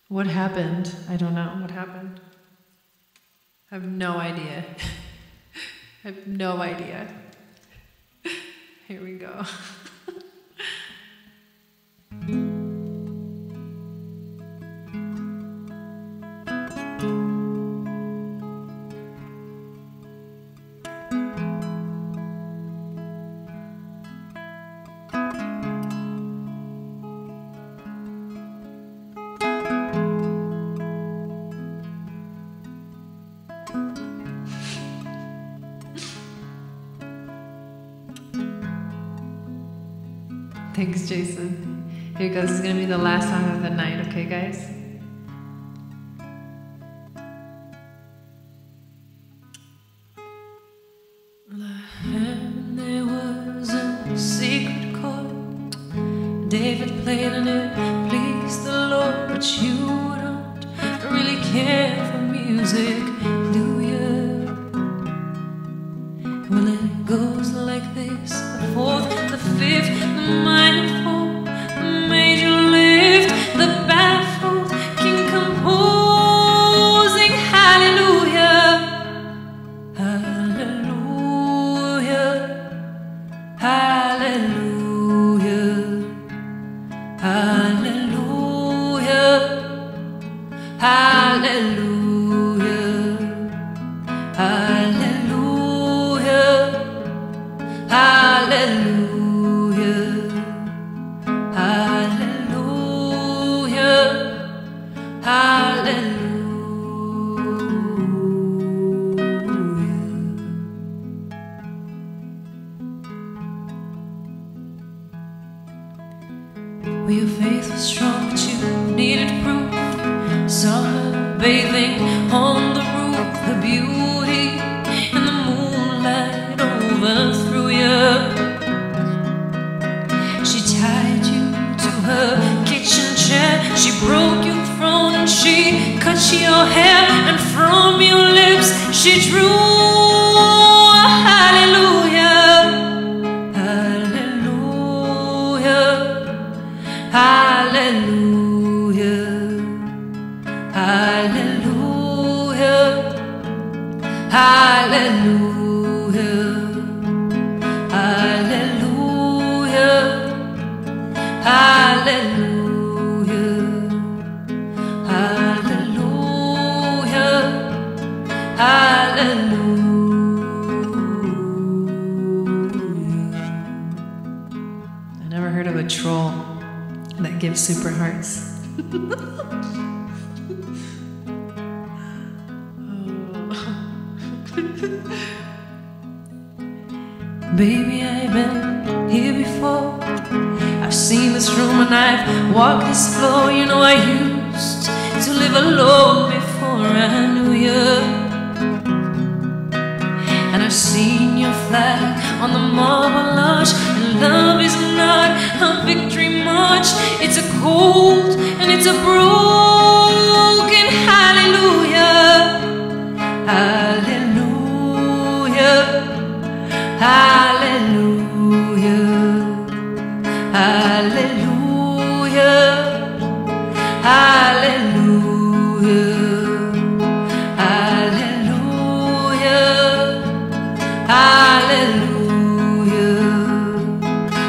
What happened? I don't know what happened. I have no idea. I have no idea. Here we go. Thanks, Jason. Here goes. This is going to be the last song of the night, okay, guys? And there was a secret chord David played and it pleased the Lord, but you don't really care for music, do you? Well, it goes like this: the fourth, the fifth, the minor fall, the major lift, the baffled king composing hallelujah, hallelujah, hallelujah, hallelujah, hallelujah, hallelujah, hallelujah, hallelujah, hallelujah. Well, your faith was strong, but you needed proof. Saw her bathing on the roof, her beauty and the moonlight overthrew you. She tied you to her kitchen chair, she broke your throne and she cut your hair, and from your lips she drew a hallelujah, hallelujah, hallelujah, hallelujah, hallelujah, hallelujah, hallelujah, hallelujah, hallelujah. I never heard of a troll that gives super hearts. Baby, I've been here before. I've seen this room and I've walked this floor. You know I used to live alone before I knew you. And I've seen your flag on the marble arch. And love is not a victory march. It's a cold and it's a broken hallelujah, hallelujah, hallelujah, hallelujah, hallelujah, hallelujah, hallelujah,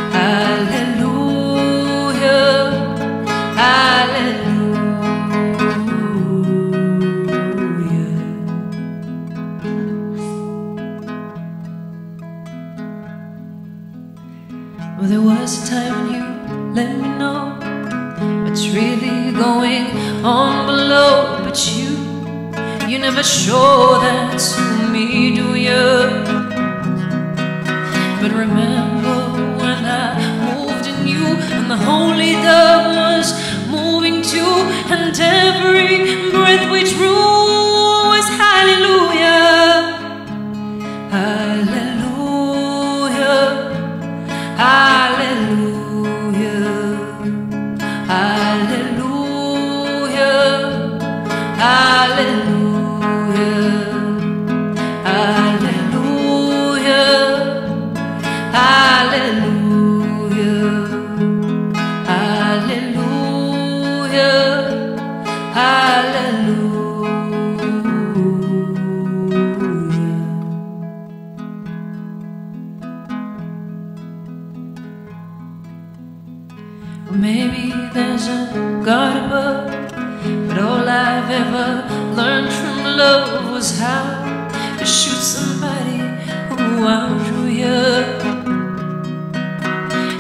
hallelujah, hallelujah. Well, there was a time when you let me know what's really going on below, but you never show that to me, do you? But remember when I moved in you, and the holy dove was moving too, and every breath we drew Maybe there's a God above, but all I've ever learned from love was how to shoot somebody who outdrew you.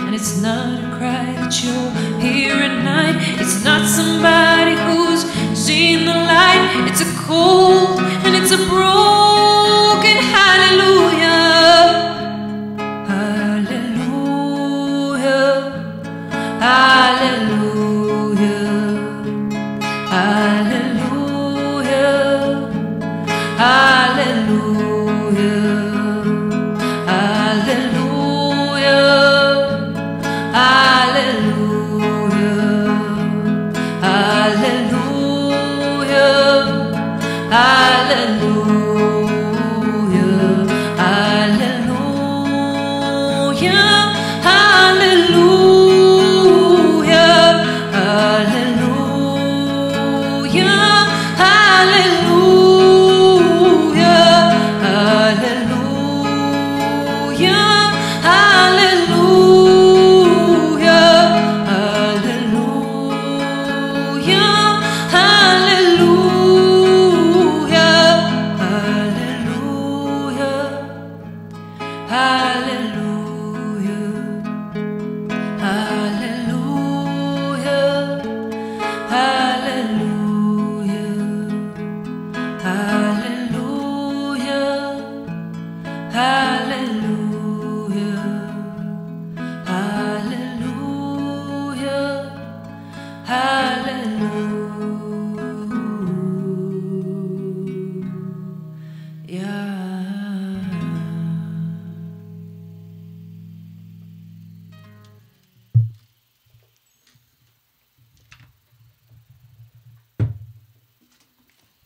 And it's not a cry that you'll hear at night. It's not somebody who's seen the light. It's a cold and it's a broken hallelujah. Hallelujah, hallelujah, hallelujah, hallelujah, hallelujah, hallelujah, hallelujah,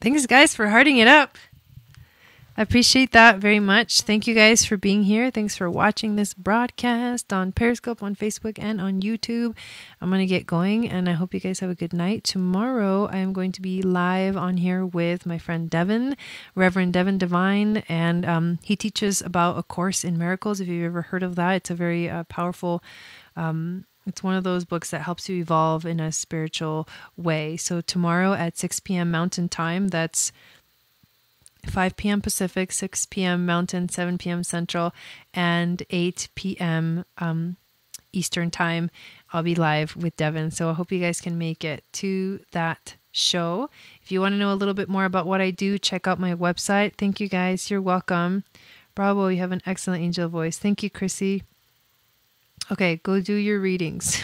Thanks, guys, for hearting it up. I appreciate that very much. Thank you guys for being here. Thanks for watching this broadcast on Periscope, on Facebook, and on YouTube. I'm going to get going, and I hope you guys have a good night. Tomorrow, I am going to be live on here with my friend Devin, Reverend Devin Divine, and he teaches about A Course in Miracles. If you've ever heard of that, it's a very powerful it's one of those books that helps you evolve in a spiritual way. So tomorrow at 6 p.m. Mountain Time, that's 5 p.m. Pacific, 6 p.m. Mountain, 7 p.m. Central, and 8 p.m. Eastern Time, I'll be live with Devin. So I hope you guys can make it to that show. If you want to know a little bit more about what I do, check out my website. Thank you, guys. You're welcome. Bravo, you have an excellent angel voice. Thank you, Chrissy. Okay, go do your readings.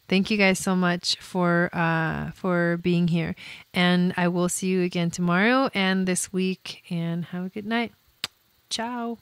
Thank you guys so much for being here. And I will see you again tomorrow and this week. And have a good night. Ciao.